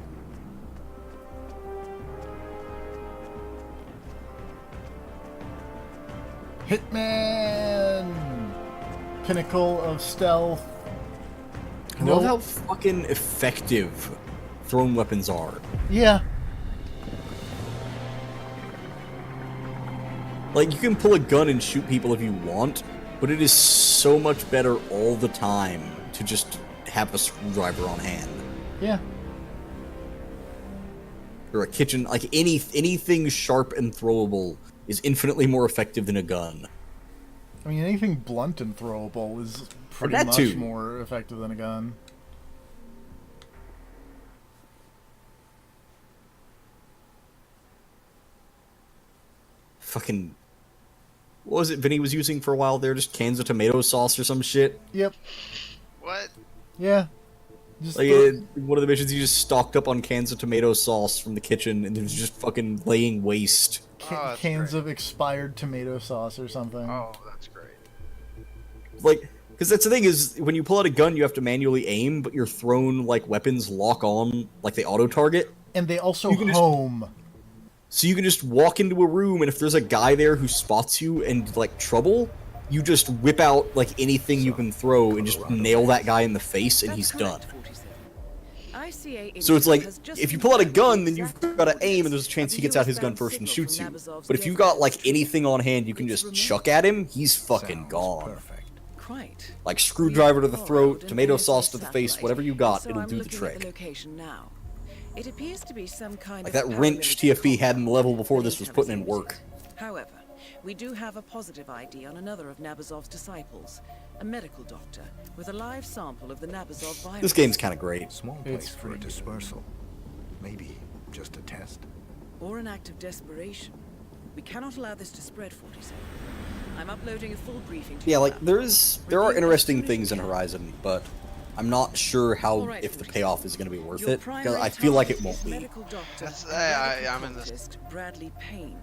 Hitman! Pinnacle of stealth. I love how fucking effective thrown weapons are. Yeah. Like, you can pull a gun and shoot people if you want, but it is so much better all the time to just have a screwdriver on hand. Yeah. Or a kitchen, like anything sharp and throwable is infinitely more effective than a gun. I mean, anything blunt and throwable is pretty that much too. more effective than a gun. Fucking... What was it Vinny was using for a while there? Just cans of tomato sauce or some shit? Yep. What? Yeah. Just Like, in one of the missions, you just stocked up on cans of tomato sauce from the kitchen, and it was just fucking laying waste. that's cans great. of expired tomato sauce or something. Oh, that's great. Like, because that's the thing is, when you pull out a gun, you have to manually aim, but your thrown, like, weapons lock on, like, they auto-target. And they also You can just- home. So you can just walk into a room, and if there's a guy there who spots you and, like, trouble, you just whip out, like, anything you can throw and just nail that guy in the face, and he's done. So it's like, if you pull out a gun, then you've got to aim, and there's a chance he gets out his gun first and shoots you. But if you got, like, anything on hand you can just chuck at him, he's fucking gone. Quite. Like, screwdriver to the throat, tomato sauce to the face, whatever you got, it'll do the trick. It appears to be some kind Like of that wrench paramilitary TFB had in the level combat before this was putting in work. However, we do have a positive ID on another of Nabazov's disciples, a medical doctor with a live sample of the Nabazov virus. This game's kind of great. Small place for a dispersal. Maybe just a test. Or an act of desperation. We cannot allow this to spread, 47. I'm uploading a full briefing to Yeah, your like, lab. there are Review as interesting soon as you things in can. Horizon, but I'm not sure how, Alright, if the 47. payoff is going to be worth Your it, because primary I feel like it target won't is be. medical doctor That's- and I'm medical in this- pharmacist Bradley Payne.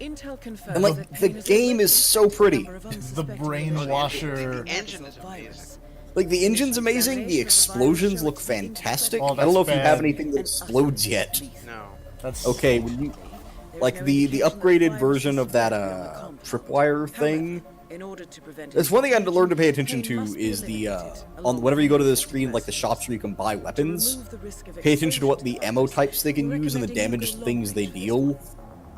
Intel confirms And, like, that the Payne has game already is so pretty. number of The unsuspecting brainwasher. The engine is Nabazov virus. Like, the engine's amazing, the explosions look fantastic. I don't know if you have anything that explodes yet. No. That's Okay, when you... Like, the upgraded version of that, tripwire thing... That's one thing I had to learn to pay attention to is the, on whenever you go to the screen, like the shops where you can buy weapons, pay attention to what the ammo types they can use and the damage things they deal.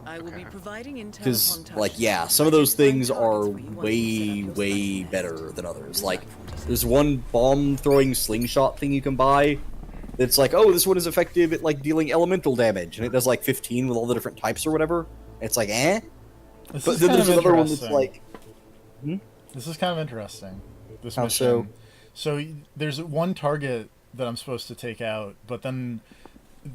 Because, like, yeah, some of those things are way, way better than others. Like, there's one bomb-throwing slingshot thing you can buy that's like, oh, this one is effective at, like, dealing elemental damage, and it does, like, 15 with all the different types or whatever. And it's like, eh? This But is then kind there's of another one that's interesting. like... This is kind of interesting. This How mission. So there's one target that I'm supposed to take out, but then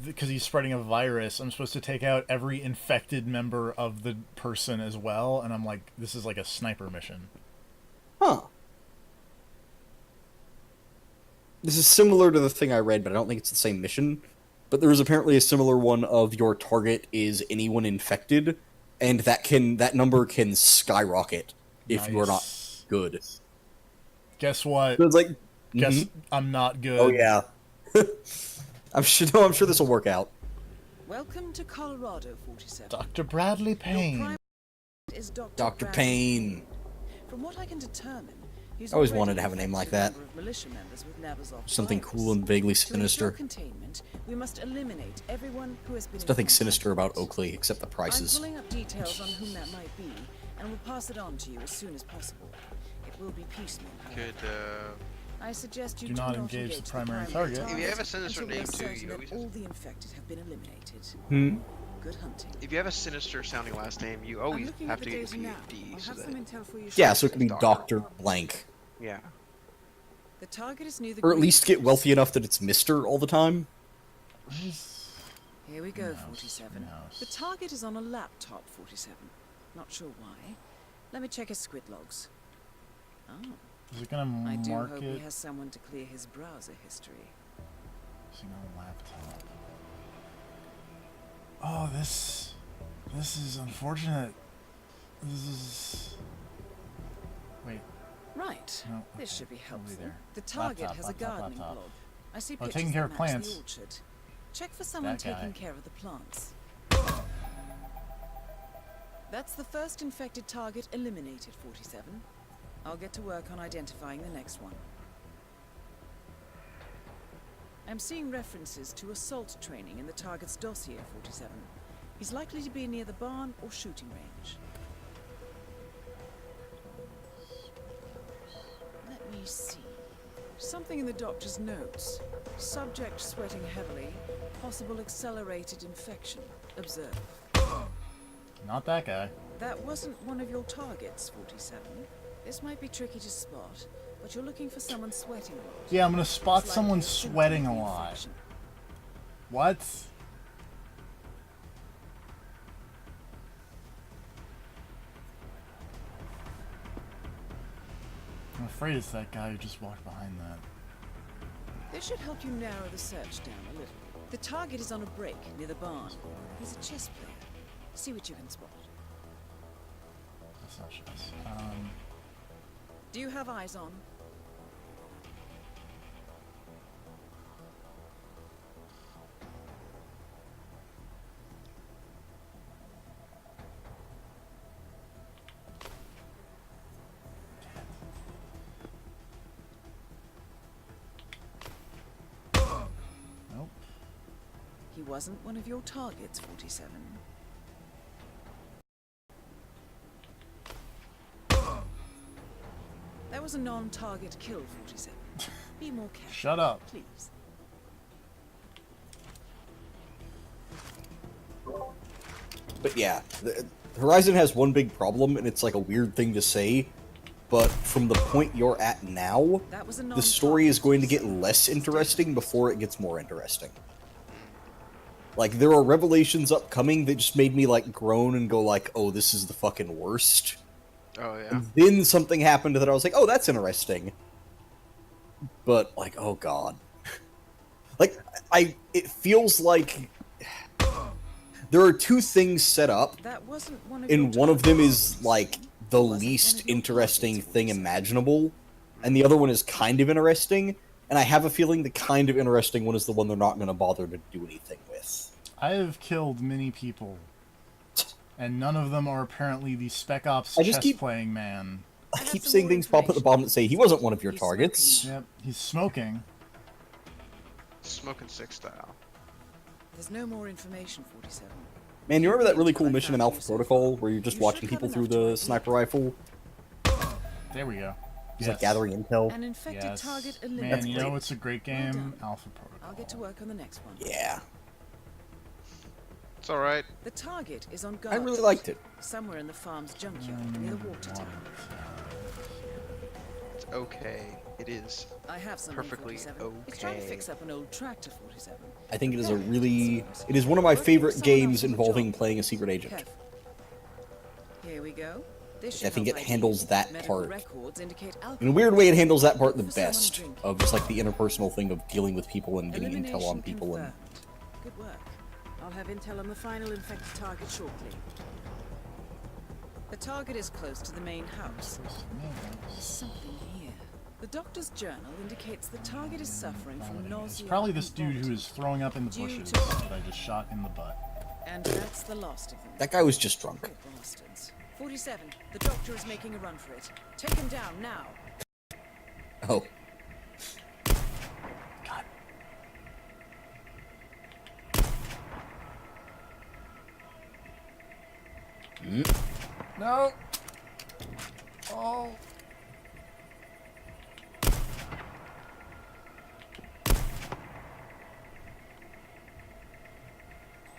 because he's spreading a virus, I'm supposed to take out every infected member of the person as well, and I'm like, this is like a sniper mission. Huh. This is similar to the thing I read, but I don't think it's the same mission. But there is apparently a similar one of your target is anyone infected, and that number can skyrocket if you're not Nice. good. Guess what? So it's like, Guess I'm not good. oh yeah. I'm sure this will work out. Welcome to Colorado, 47. Dr. Bradley Payne. Is Dr. Bradley Payne. From what I can determine, he's I always already wanted to have a name like that. infected a number of militia members with Nabazov Something virus. cool and vaguely To ensure sinister. containment, we must eliminate everyone who has been There's in nothing contact sinister about with it. Oakley except the I'm prices. pulling up details on whom that might be, and will pass it on to you as soon as possible. It will be piecemeal. however. Could, I suggest you Do not engage the primary target. If you have a sinister until we are name, too, certain you that always- all the infected have been eliminated. Hmm? Good hunting. if you have a sinister sounding last name, you I'm always looking have at to the get data now. PhD. I'll So have that, some intel for you Yeah, shortly. so it can be Dr. Blank. yeah. The target is near the Or at green least get house. wealthy enough that it's Mr. all the time. Here we go, Greenhouse, 47. greenhouse. The target is on a laptop, 47. Not sure why. Let me check his squid logs. Oh, Is it gonna I do mark hope it he has someone to clear his browser history. using a laptop? Oh, this is unfortunate. This is. Wait. Right. No, This okay, should be it'll be helpful. there. The target Laptop, has laptop, a gardening laptop. blog. I see Oh, pictures taking care that of match plants. the orchard. Check for someone That guy. taking care of the plants. That's the first infected target eliminated, 47. I'll get to work on identifying the next one. I'm seeing references to assault training in the target's dossier, 47. He's likely to be near the barn or shooting range. Let me see. Something in the doctor's notes. Subject sweating heavily. Possible accelerated infection. Observe. Not that guy. That wasn't one of your targets, 47. This might be tricky to spot, but you're looking for someone sweating a lot. Yeah, I'm gonna spot It's someone likely a symptom sweating of a the lot. infection. What? I'm afraid it's that guy who just walked behind that. This should help you narrow the search down a little. The target is on a break near the barn. He's a chess player. See what you can spot. That's not chess. Do you have eyes on? Nope. He wasn't one of your targets, 47. That was a non-target kill, 47. Be more careful. Shut up. Please. But yeah, Horizon has one big problem, and it's like a weird thing to say, but from the point you're at now, That was a the story is non-target, going to get 47. less interesting before it gets more interesting. Like, there are revelations upcoming that just made me, like, groan and go like, oh, this is the fucking worst. Oh yeah. And then something happened that I was like, oh, that's interesting. But, like, oh god. Like, it feels like there are two things set up, That wasn't one of and your one of them targets, is, 47. like, the Wasn't one least of your interesting targets, thing 47. imaginable, and the other one is kind of interesting, and I have a feeling the kind of interesting one is the one they're not going to bother to do anything with. I have killed many people, and none of them are apparently the Spec Ops I just keep- chess-playing man. I have keep some seeing more things pop at the information. bottom that say he wasn't one of your He's targets. smoking. Yep, he's smoking. Smoking six style. There's no more information, 47. Man, you remember that really cool What I mission in found Alpha you so Protocol far. where you're just You watching should people have through enough to the ID. sniper rifle? There we go. He's Yes. like gathering intel. An infected Yes. target Man, eliminated. you know it's a great game? done. Alpha Protocol. I'll get to work on the next one. Yeah, It's all right. The target is on guard. I really liked it. Somewhere in the farm's junkyard near the water tower. It's okay. It is. I have something, Perfectly 47. He's trying to okay. fix up an old tractor, 47. I think it is it is one of my favorite games involving playing a secret agent. Careful. Here we go. This I should think help it ID. handles that Medical part. records indicate In a alcohol. weird way, it handles that part the For someone best, drinking. of just like the interpersonal thing of dealing with people and getting intel on Elimination people. And confirmed. Good work. I'll have intel on the final infected target shortly. The target is close to the main house. There's something here. The doctor's journal indicates the target is suffering from It's nausea. probably this and dude who vomiting. is throwing up in the Due bushes to- that I just shot in the butt. And that's the last of them. that guy was just drunk. Poor bastards. 47. The doctor is making a run for it. Take him down now. Oh, God. No. Oh.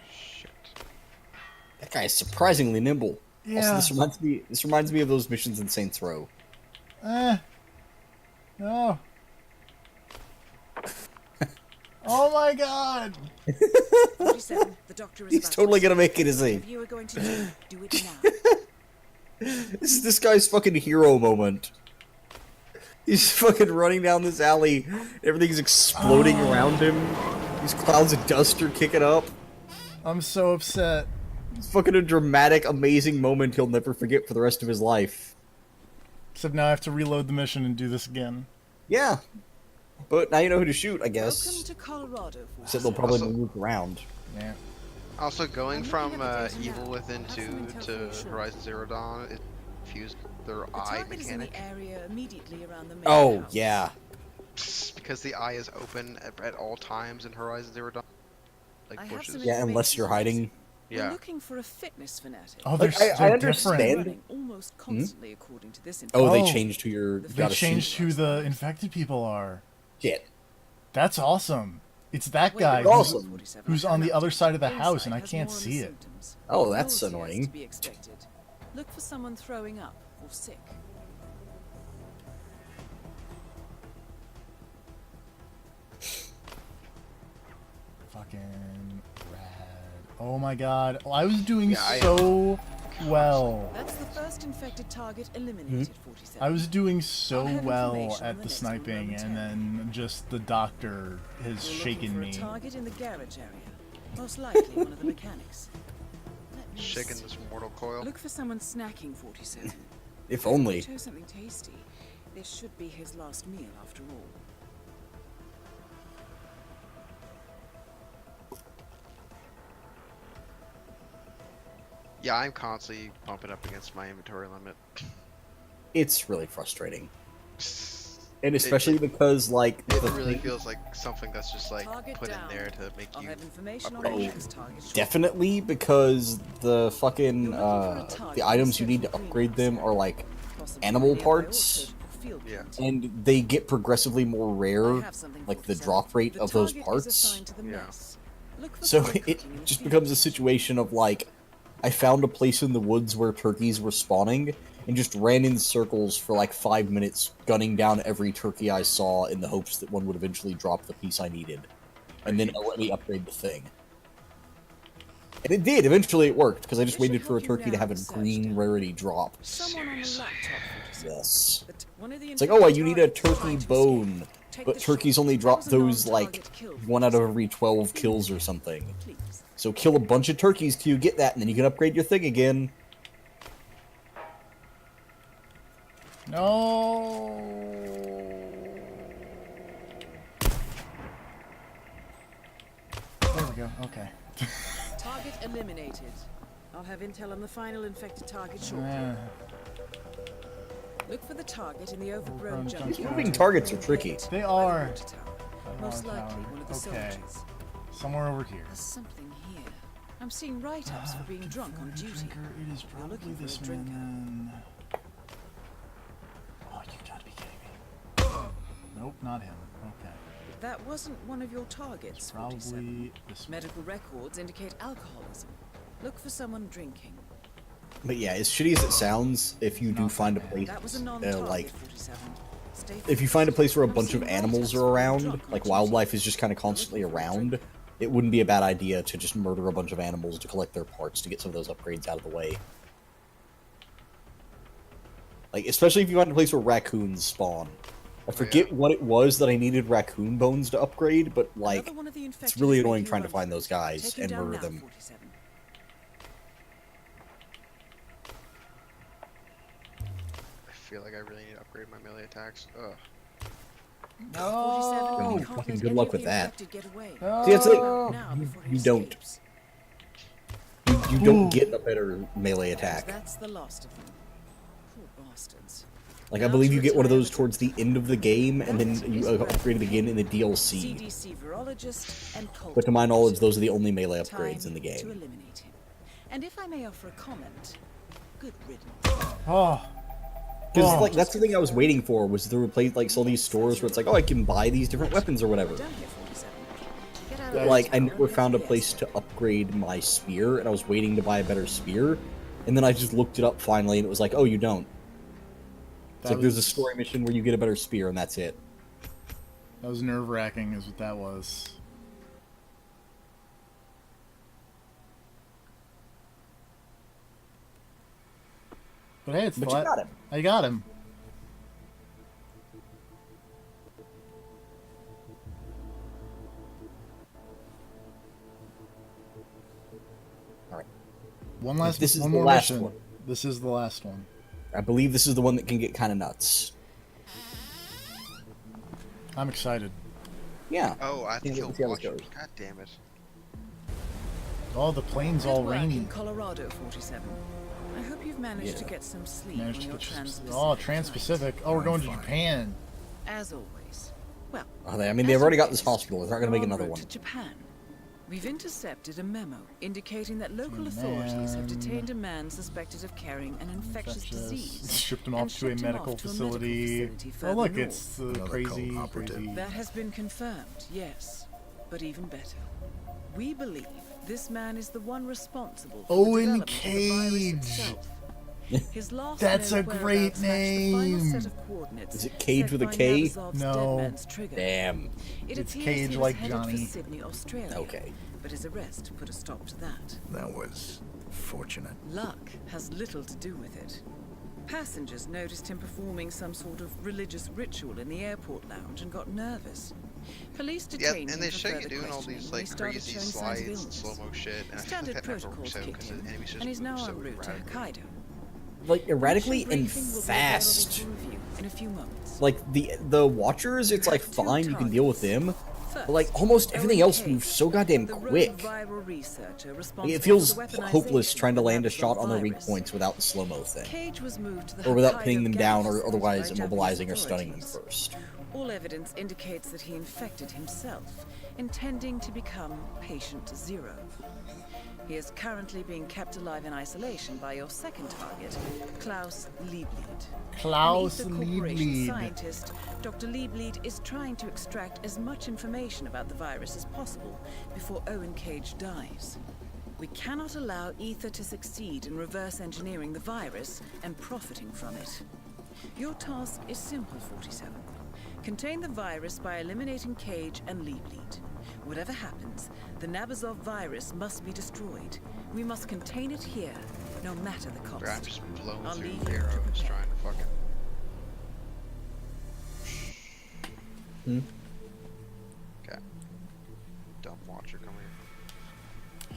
Shit. that guy is surprisingly nimble. Also, Yeah. this reminds me of those missions in Saints Row. No. Oh my God. 47. The doctor is He's about totally to- gonna make it, isn't he? If you are going to do it now. This is this guy's fucking hero moment. He's fucking running down this alley. Everything's exploding around him. These clouds of dust are kicking up. I'm so upset. It's fucking a dramatic, amazing moment he'll never forget for the rest of his life. Except now I have to reload the mission and do this again. Yeah. But now you know who to shoot, I Welcome guess. to Colorado. Except they'll probably move around. Yeah. Also, going I'm from looking at the data Evil now. Within I'll have some 2 intel for to you shortly. Horizon Zero Dawn, it fused their The eye target is in mechanic. the area immediately around the main Oh, house. yeah. Because the eye is open at all times in Horizon Zero Dawn. Like I have some bushes. Yeah, unless you're hiding. We're Yeah. looking for a fitness fanatic. Oh, Like, they're I different. understand. Running almost constantly according to this Oh, they Oh. changed who you're. The They Got a changed suit. who the infected people are. Shit. That's awesome. It's that Wait, guy wait, Awesome. 47, who's I have on an the other update. side of the Inside house, and I has can't more on see the it. symptoms. Oh, that's Nausea is annoying. to be expected. Look for someone throwing up or sick. Fucking rad. Oh my god. I was doing Yeah, so well. That's the first infected target eliminated, 47. I was doing so I'll have well information on at the the next one sniping, and momentarily. then just the doctor has We're shaken looking me. for a target in the garage area. Most likely one of the mechanics. Let me Shaking see. this mortal coil. Look for someone snacking, 47. If only. Chose something tasty. This should be his last meal after all. Yeah, I'm constantly bumping up against my inventory limit. It's really frustrating. And especially it- because, like, It the really thing- feels like something that's just like Target put down. in there to make I'll you have information on upgrade the shit. next target shortly. definitely because the fucking, You're looking for a target the items you in need to central upgrade them greenhouse are, like, Possibly animal nearby parts. or surgical field Yeah. plant. and they get progressively more I rare, have something, like, the 47. drop rate The of those target is parts. assigned to the Yeah. mess. Look for So someone it cooking in the just field becomes a plant. situation of, like, I found a place in the woods where turkeys were spawning, and just ran in circles for like 5 minutes, gunning down every turkey I saw in the hopes that one would eventually drop the piece I needed. And then let me upgrade the thing. And it did, eventually it worked, because I just This should waited for a help you turkey to narrow have a the search green down. rarity drop. Someone on the Seriously. laptop, 47. Yes. One of the It's like, oh, you need a infected turkey targets bone, Take but the turkeys shot. only That drop was a those, non-target like, kill, 1 out of 47. every 12 kills or something. Please. So kill a bunch of turkeys till you get that, and then you can upgrade your thing again. No. There we go. Okay. Target eliminated. I'll have intel on the final infected target shortly. Eh, Look for the target in the overgrown Overgrown junkyard. junkyard. Moving targets are tricky. They By the are. water tower. Most likely one of the Okay. soldiers. Somewhere over here. There's something here. I'm seeing write-ups for being drunk on duty. Drinker. It is You're probably looking for this a drinker. man. Then. Oh, you gotta be kidding me. Nope, not him. Okay. That wasn't one of your targets, 47. Probably this one. Medical records indicate alcoholism. Look for someone drinking. But yeah, as shitty as it sounds, if you do find a place, That was a non-target, like, 47. Stay if you find a place where a I'm bunch of seeing animals write-ups are for being around, drunk on like duty. wildlife is just kind of constantly around, it wouldn't be a bad idea to just murder a bunch of animals to collect their parts to get some of those upgrades out of the way. Like, especially if you find a place where raccoons spawn. I forget what it was that I needed raccoon bones to upgrade, but, like, Another one of the it's infected really is annoying making a trying to run find for those it. guys Take him and down murder now, them. 47. I feel like I really need to upgrade my melee attacks. Ugh. 47, Oh, you can't fucking let good any luck of with the that. infected get away. See, that's the thing. Now before he You don't. escapes. You don't get a better melee attack. That's the last of them. Poor bastards. Like, I believe you get one of those towards the end of the game, and then you upgrade it again in the DLC. CDC virologist and cult But to my knowledge, officer. those are the only melee upgrades Time in the to game. eliminate him. And if I may offer a comment, good riddance. Oh. Because, Oh. like, that's the thing I was waiting for, was to replace, like, all these stores where it's like, oh, I can buy these different weapons or whatever. Done here, 47. Get out of But, this Like, I town never and found a yes. place to upgrade my spear, and I was waiting to buy a better spear, and then I just looked it up finally, and it was like, oh, you don't. It's That like, there's a was- story mission where you get a better spear, and that's it. That was nerve-wracking, is what that was. But hey, it's But the you got him. I got him. Alright. One last. This is one the more last mission. one. This is the last one. I believe this is the one that can get kind of nuts. I'm excited. Yeah. Oh, I have to Yeah, kill let's see how this Watcher. goes. God damn it. Oh, the plane's Good all work rainy. in Colorado, 47. I hope you've managed to get some sleep Managed on to your get Trans-Pacific oh, flight. Trans-Pacific. Oh, we're going to Japan. As always. Well, I mean, they've as already you got this guessed, hospital. They're not going to make we're en another route one. to Japan. We've intercepted a memo indicating that local authorities have detained a man suspected of carrying an infectious disease. Shipped him and off to a shipped him medical off to a facility. facility Oh, further look, north. it's the Another crazy, cult operative. crazy. That has been confirmed, yes. But even better. We believe this man is the one responsible for the Owen development of the virus Cage. itself. His last That's known a great whereabouts matched the final name. set of coordinates Is it Cage set with a by K? Navazov's No. dead man's trigger. Damn. It It's appears Cage he was like headed Johnny. for Sydney, Australia. Okay. But his arrest put a stop to that. That was fortunate. Luck has little to do with it. Passengers noticed him performing some sort of religious ritual in the airport lounge and got nervous. Police Yeah, detained and him they for show you further doing all questioning these when he like started crazy showing signs of slides, illness. slow mo shit, and I feel Standard like that never protocols works out kicked because in, the enemies just and he's move now so en route to erratically. Hokkaido. Like, erratically Briefing and will be available fast. for review in a few moments. Like, the Watchers, it's like Two fine, you can deal with them. First, But, like, almost everything Owen else Cage, moves so goddamn the rogue quick. viral researcher Like, responsible it feels for the weaponization hopeless trying to of the land a Navazov shot on the weak virus. points without the slow-mo thing. Cage was moved to the Or without Hokkaido pinning them down, or garrison otherwise by Japanese immobilizing or stunning them authorities. first. All evidence indicates that he infected himself, intending to become patient zero. He is currently being kept alive in isolation by your second target, Klaus Liebleed. Klaus An Ether Corporation Liebleed. scientist, Dr. Liebleed is trying to extract as much information about the virus as possible before Owen Cage dies. We cannot allow Ether to succeed in reverse engineering the virus and profiting from it. Your task is simple, 47. Contain the virus by eliminating Cage and Liebleed. Whatever happens, the Nabazov virus must be destroyed. We must contain it here, no matter the cost. Bro, I'm just blowing I'll through leave the you arrow, to just prepare. trying to fucking. Okay. Dumb watcher coming in.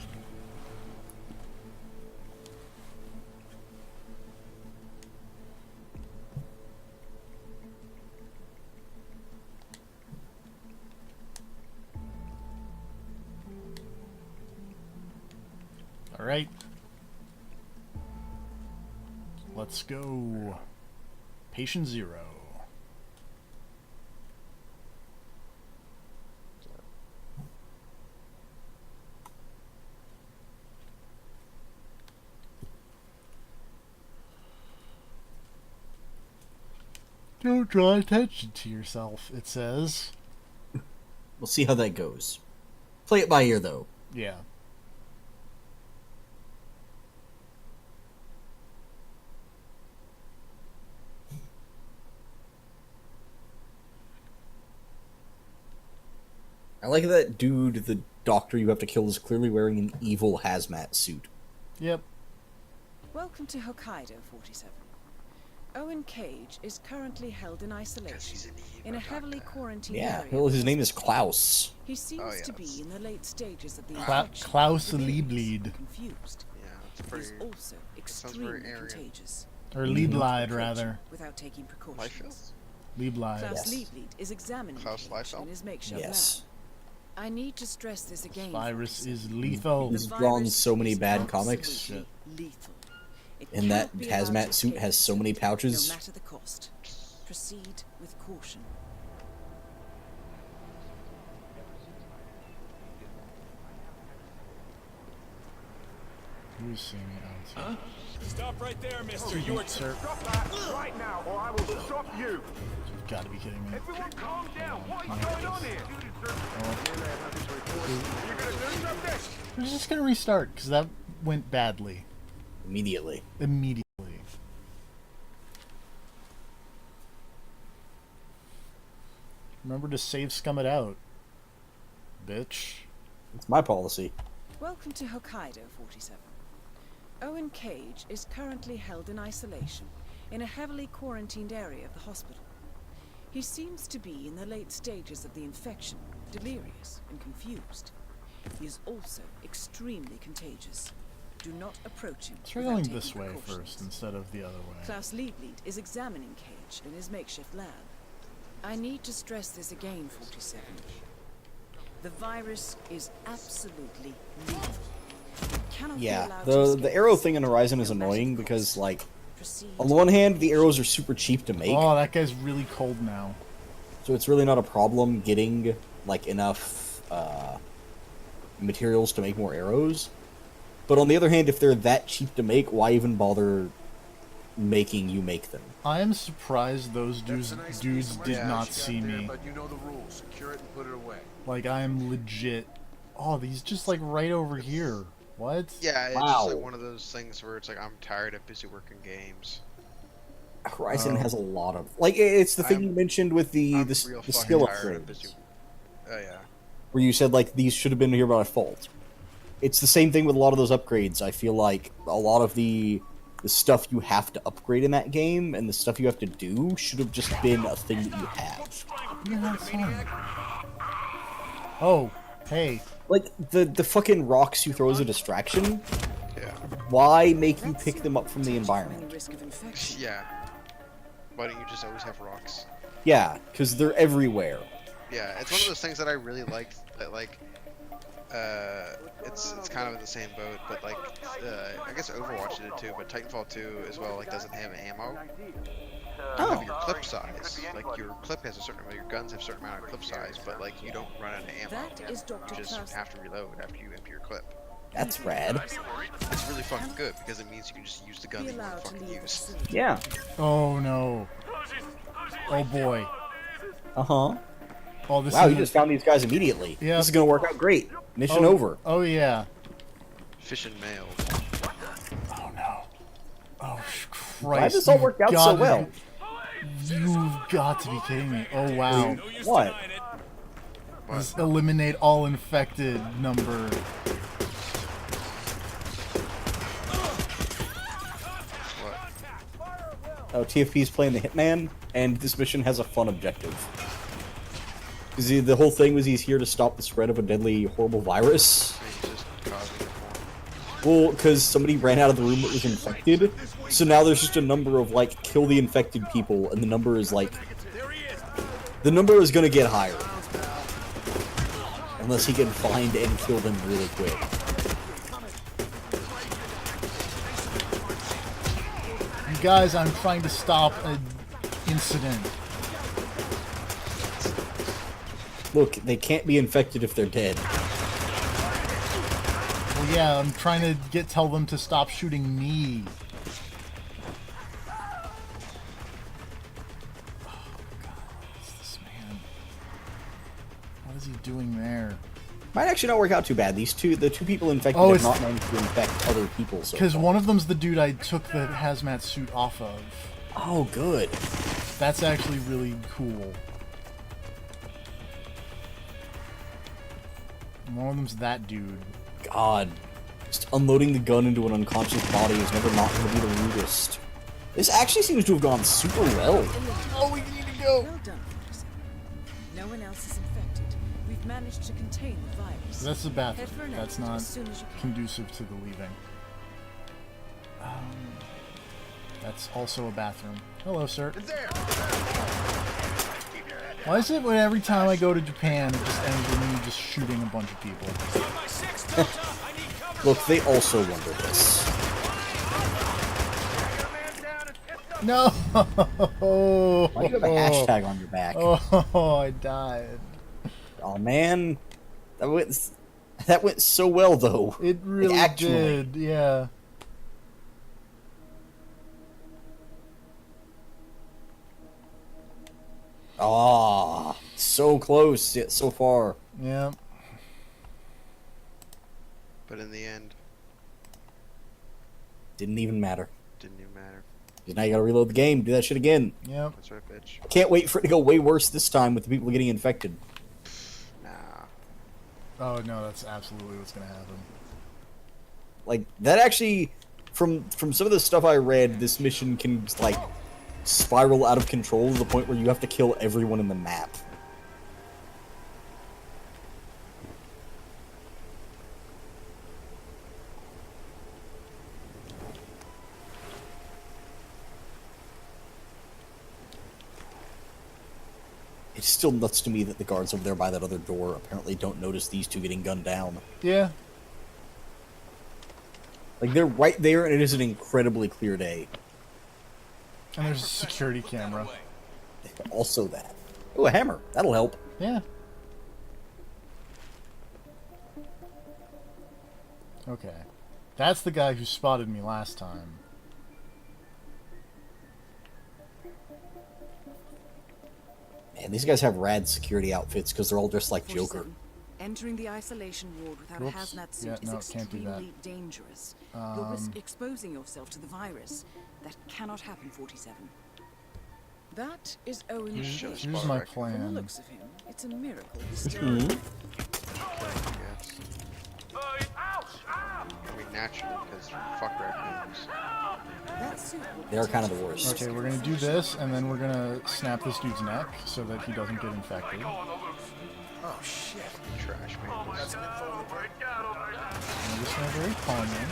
All right. Let's go. Patient zero. Don't draw attention to yourself, it says. We'll see how that goes. Play it by ear, though. Yeah. I like that dude, the doctor you have to kill, is clearly wearing an evil hazmat suit. Yep. Welcome to Hokkaido, 47. Owen Cage is currently held in isolation in a heavily quarantined Yeah, area. well, his name is Klaus. He seems Oh, to yes. be in the late stages of the Kla- infection. Klaus delirious Liebleed. and confused. Yeah, it's He is pretty. also sounds very extremely Aryan. contagious. Or Mhm. Liebleid, Approach rather. him without taking precautions. Liefeld? Liebleid. Klaus Yes. Liebleed is examining Klaus Cage Liefeld? in his makeshift Yes. lab. I need to stress this again. Virus 47. is lethal. He's The drawn virus so many is bad comics. absolutely lethal. It And that cannot be allowed hazmat to suit escape has so many facility, pouches. No matter the cost. Proceed with caution. Who's seeing it outside? Stop right there, mister. You are Sir, Stop that right now, or I will stop you. you've got to be kidding me. Everyone calm down. What is going on here? Are you gonna do something? We're just gonna restart because that went badly Immediately. immediately. Remember to save scum it out, bitch. It's my policy. Welcome to Hokkaido, 47. Owen Cage is currently held in isolation in a heavily quarantined area of the hospital. He seems to be in the late stages of the infection, delirious and confused. He is also extremely contagious. Do not approach him. Try without going taking this way precautions. first instead of the other way. Klaus Liebleed is examining Cage in his makeshift lab. I need to stress this again, 47. The virus is absolutely lethal. cannot be Yeah, allowed to the escape arrow this. thing in Horizon is No matter annoying the because, cost. like, Proceed. on the one hand, the arrows are super cheap to make, Oh, that guy's really cold now. so it's really not a problem getting, like, enough, materials to make more arrows. But on the other hand, if they're that cheap to make, why even bother making you make them? I am surprised those That's dudes, a nice dudes piece of did merchandise not you got see there, me. But you know the rules. Secure it and put it away. Like, I am legit... Oh, he's just, like, right over here. What? Yeah, it's Wow. just like one of those things where it's like I'm tired of busy working games. Horizon Oh. has a lot of... Like, it's the thing I'm- you mentioned with the, I'm the, real the fucking skill tired of busy. upgrades, Oh yeah. where you said, like, these should have been here by default. It's the same thing with a lot of those upgrades. I feel like a lot of the stuff you have to upgrade in that game and the stuff you have to do should have just been a thing that you have. Yeah, that's fine. Oh, hey. Like, the fucking rocks you throw as a distraction, Yeah. why make you That pick them up from the seems to protect you environment? any risk of infection. Yeah. Why don't you just always have rocks? Yeah, because they're everywhere. Yeah, it's one of those things that I really liked. That like, it's kind of in the same boat, but like, I guess Overwatch did it too, but Titanfall 2 as well like doesn't have ammo. You have your clip size. Like your clip has a certain amount, your guns have a certain amount of clip size, but like you don't run out of ammo. That is Dr. You just Klaus. have to reload after you empty your clip. That's rad. It's really fucking good because it means you can just use the gun Be that you want allowed to to fucking leave the use. facility. Yeah. Oh, no. Oh, boy. Uh-huh. Oh, this Wow, is... you just found these guys immediately. Yeah. This is gonna work out great. Mission oh, over. Oh, yeah. Fish and mail. Oh, no. Oh, Christ. Why this all worked out so You've well? You've got to be kidding me. Oh, wow. What? Just eliminate all infected number. What? Oh, TFP's playing the Hitman, and this mission has a fun objective. Because the whole thing was he's here to stop the spread of a deadly, horrible virus. And he's just causing it. Well, because somebody ran out of the room that was infected, so now there's just a number of, like, kill the infected people, and the number is, like... The number is gonna get higher. Unless he can find and kill them really quick. You guys, I'm trying to stop an incident. Look, they can't be infected if they're dead. Well, yeah, I'm trying to tell them to stop shooting me. Oh, God, what is this man? What is he doing there? Might actually not work out too bad. The two people infected Oh, have it's- not managed to infect other people so Because far. one of them's the dude I took the hazmat suit off of. Oh, good. That's actually really cool. One of them's that dude. God. Just unloading the gun into an unconscious body is never not going to be the rudest. This actually seems to have gone super well. Oh, we need to go! Well done, Professor. No one else is infected. We've managed to contain the virus. That's the Head bathroom. for an That's exit not as soon as you can. conducive to the leaving. That's also a bathroom. Hello, sir. There. Why is it when every time I go to Japan, it just ends with me just shooting a bunch of people? Look, they also wonder this. No! Why do you have a hashtag on your back? Oh, I died. Oh man, that went so well though. It really actually- did, yeah. Ah, so close yet so far. Yeah. But in the end, Didn't even matter. didn't even matter. 'Cause now you gotta reload the game, do that shit again. Yep. That's right, bitch. Can't wait for it to go way worse this time with the people getting infected. Nah. Oh no, that's absolutely what's gonna happen. Like that actually, from some of the stuff I read, this mission can like spiral out of control to the point where you have to kill everyone in the map. It's still nuts to me that the guards over there by that other door apparently don't notice these two getting gunned down. Yeah. Like, they're right there, and it is an incredibly clear day. And there's a security camera. Also that. Oh, a hammer. That'll help. Yeah. Okay. That's the guy who spotted me last time. Man, these guys have rad security outfits because they're all dressed like Joker. 47. Entering the isolation ward without Oops. a hazmat suit Yeah, is no, can't do that. extremely dangerous. You'll risk exposing yourself to the virus. That cannot happen, 47. That is Owen Here's Fish. my From the plan. looks of him, it's a miracle he's still alive. Yes. I mean, naturally, because fuck raccoons. That suit will They're kind of protect the you worst. Okay, we're gonna do this, and then we're gonna snap this dude's neck so that he doesn't get infected. Oh, shit. Trash man. Got some info on the break. I'm just gonna very calmly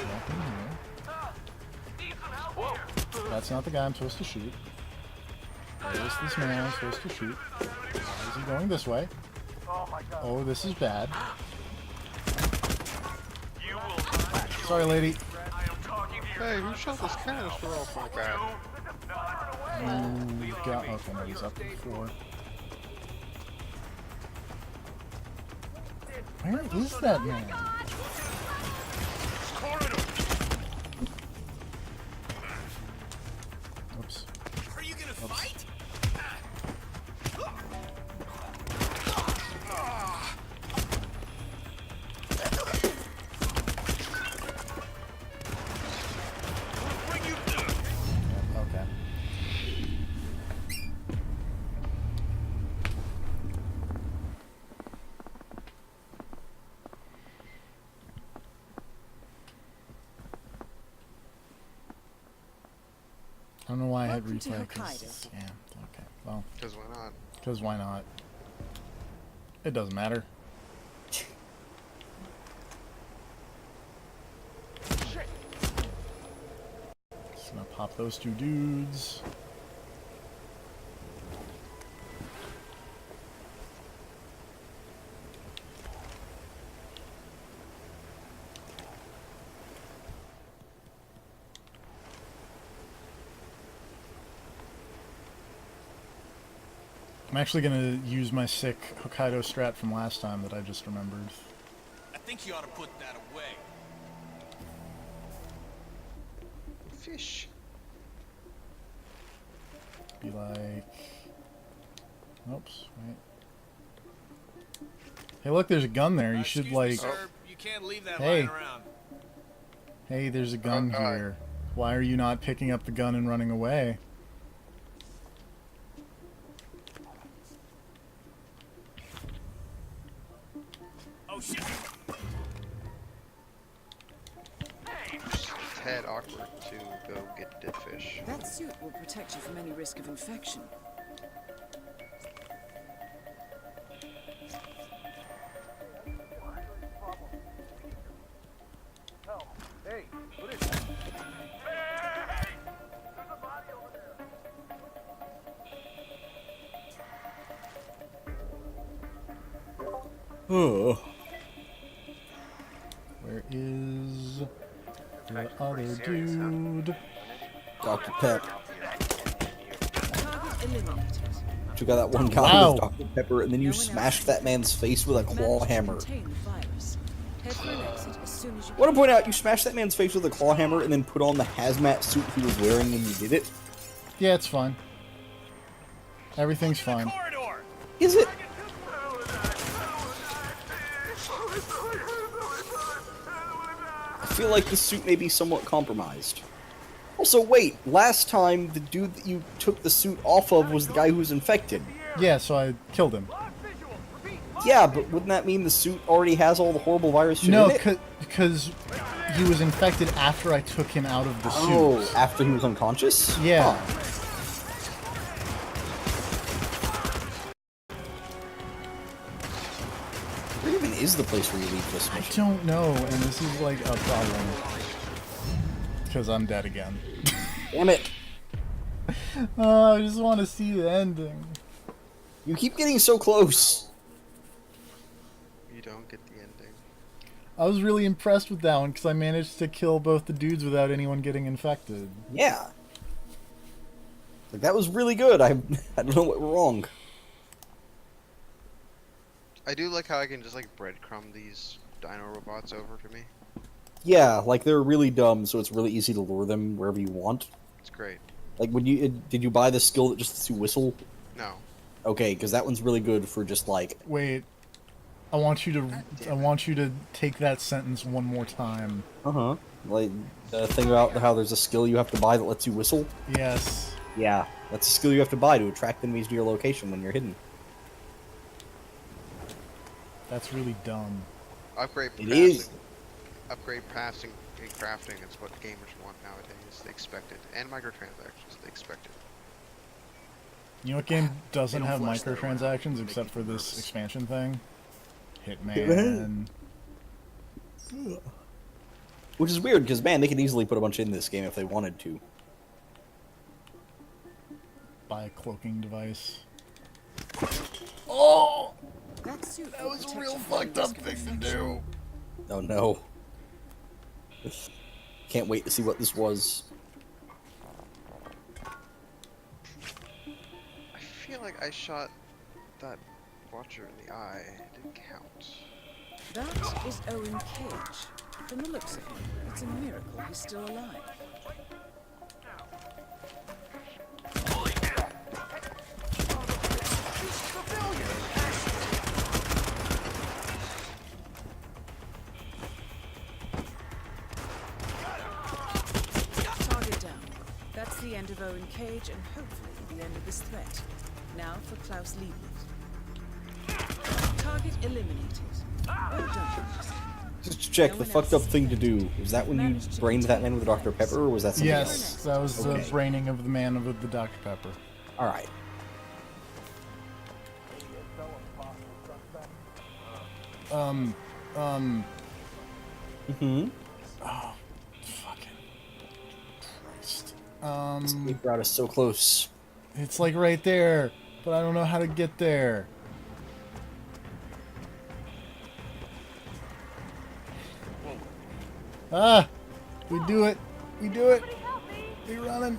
walk in here. That's not the guy I'm supposed to shoot. There's this man I'm supposed to shoot. Why is he going this way? Oh, this is bad. Sorry, lady. Hey, who shot this canister off like that? You've got. Okay, no, he's up to the floor. Where is that man? Oops. Are you gonna fight? Okay. I don't know why I had Welcome to replay. 'Cause- Hokkaido. Yeah. Okay. Well, Because why not? because why not? It doesn't matter. Just gonna pop those two dudes. I'm actually gonna use my sick Hokkaido strat from last time that I just remembered. I think you ought to put that away. Fish. Be like... Oops, wait. Hey look, there's a gun there. You should like... Sir, you can't leave that Hey. lying around. Hey, there's a gun here. Why are you not picking up the gun and running away? Oh shit! It's a tad awkward to go get dead fish. That suit will protect you from any risk of infection. Hey, what is that? Oh. Where is the other dude? Dr. Pep. Target eliminated. Took out that one guy Wow. with Dr. Pepper, and then you smashed that man's face with a claw Managed to hammer. contain the virus. Head for an exit as soon as you I want to point out, you smashed that man's face with a claw hammer and then put on the hazmat suit he was wearing when you did it. Yeah, it's fine. Everything's fine. Corridor! Is it? I feel like the suit may be somewhat compromised. Also, wait, last time the dude that you took the suit off of was the guy who was infected. Yeah, so I killed him. Yeah, but wouldn't that mean the suit already has all the horrible virus shit No, in it? because he was infected after I took him out of the suit. Oh, after he was unconscious? Yeah. Huh. Where even is the place where you leave this I mission? don't know, and this is like a problem. Because I'm dead again. Damn it. Oh, I just want to see the ending. You keep getting so close. You don't get the ending. I was really impressed with that one because I managed to kill both the dudes without anyone getting infected. Yeah. Like, that was really good. I don't know what went wrong. I do like how I can just like breadcrumb these dino robots over to me. Yeah, like they're really dumb, so it's really easy to lure them wherever you want. It's great. Like, when you did you buy the skill that just lets you whistle? No. Okay, because that one's really good for just like. Wait, I want you to take that sentence one more time. Like the thing about how there's a skill you have to buy that lets you whistle. Yes. Yeah, that's a skill you have to buy to attract enemies to your location when you're hidden. That's really dumb. Upgrade It passing. is. Upgrade passing and crafting is what gamers want nowadays. They expect it. And microtransactions, they expect it. You know what game doesn't They don't have flesh that around, microtransactions make except you for this nervous. expansion thing? Hitman. Which is weird, because, man, they could easily put a bunch in this game if they wanted to. Buy a cloaking device. Oh! That suit That will was a protect real you from fucked the up risk of thing to infection. do. Oh, no. Can't wait to see what this was. I feel like I shot that watcher in the eye. It didn't count. That is Owen Cage. From the looks of him, it's a miracle he's still alive. Target down. That's the end of Owen Cage and hopefully the end of this threat. Now for Klaus Liebert. Target eliminated. Well done. Just to check, the fucked up thing to do, was that when you brained that man with a Dr. Pepper, or was that something else? Yes, that was Okay. the braining of the man with the Dr. Pepper. Alright. Mm-hmm. Oh, fucking Christ. Escape route is so close. It's like right there, but I don't know how to get there. Ah! We do it! We do it! We running!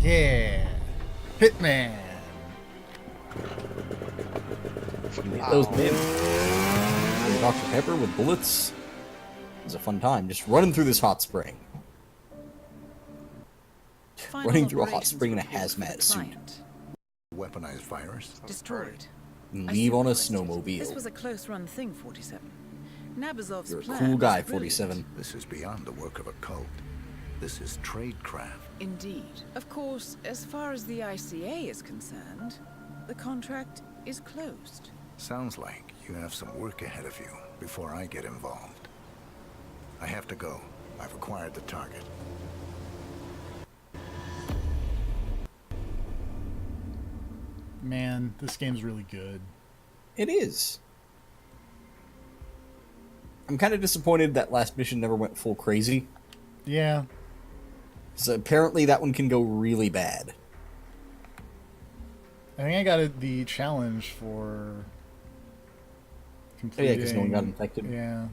Yeah! Hitman! Get those men. Dr. Pepper with bullets. It was a fun time, just running through this hot spring. Final Running through a hot operations spring in a report for the hazmat suit. client. Weaponized virus? Destroyed. And I leave on a supervised it. This was snowmobile. a close run thing, 47. Nabazov's You're a plan cool was guy, brilliant. 47. This is beyond the work of a cult. This is tradecraft. Indeed. Of course, as far as the ICA is concerned, the contract is closed. Sounds like you have some work ahead of you before I get involved. I have to go. I've acquired the target. Man, this game's really good. It is. I'm kind of disappointed that last mission never went full crazy. Yeah. So apparently that one can go really bad. I think I got the challenge for Oh completing... yeah, because no one got infected. Yeah.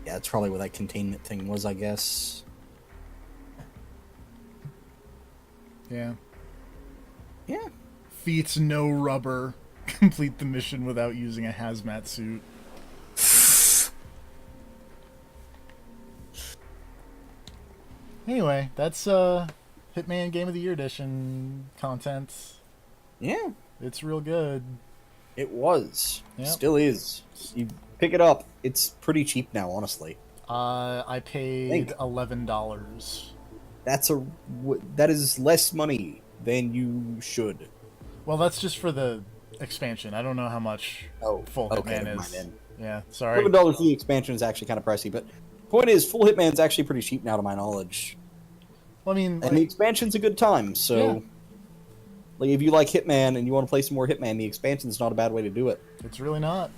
Yeah, that's probably what that containment thing was, I guess. Yeah. Yeah. Feats no rubber. Complete the mission without using a hazmat suit. Anyway, that's Hitman Game of the Year edition content. Yeah, It's real good. it was. Yep. Still is. You pick it up. It's pretty cheap now, honestly. I paid Thank- $11. That is less money than you should. Well, that's just for the expansion. I don't know how much full okay, Hitman never mind is. then. Yeah, sorry. $11 for the expansion is actually kind of pricey, but point is, full Hitman's actually pretty cheap now, to my knowledge. Well, I mean, And the expansion's a good time, so Yeah. like if you like Hitman and you want to play some more Hitman, the expansion's not a bad way to do it. it's really not.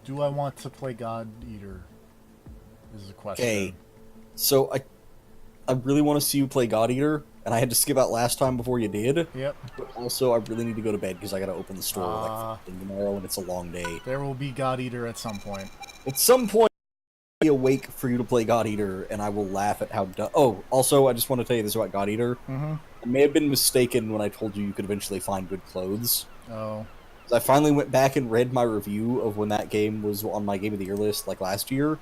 Do I want to play God Eater? Is the question. Okay. So I really want to see you play God Eater, and I had to skip out last time before you did. Yep. But also, I really need to go to bed because I gotta open the store Ah. like tomorrow, and it's a long day. There will be God Eater at some point. At some point, I'll be awake for you to play God Eater, and I will laugh at how. Oh, also, I just want to tell you this about God Eater. Mm-hmm. I may have been mistaken when I told you could eventually find good clothes. Oh. I finally went back and read my review of when that game was on my Game of the Year list, like last year.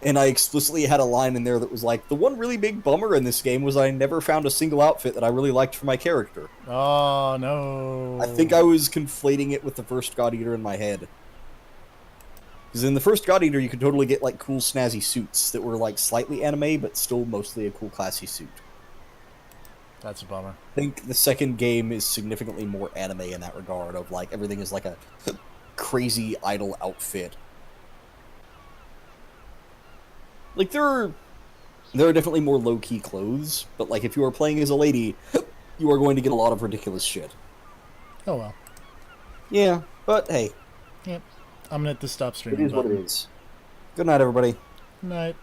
And I explicitly had a line in there that was like, the one really big bummer in this game was I never found a single outfit that I really liked for my character. Oh, no. I think I was conflating it with the first God Eater in my head. Because in the first God Eater, you could totally get, like, cool snazzy suits that were, like, slightly anime, but still mostly a cool classy suit. That's a bummer. I think the second game is significantly more anime in that regard, of, like, everything is like a crazy idol outfit. Like, there are definitely more low-key clothes, but, like, if you are playing as a lady, you are going to get a lot of ridiculous shit. Oh, well. Yeah, but hey. Yep. I'm gonna hit the stop It streaming is what button. it is. Good night, everybody. Night.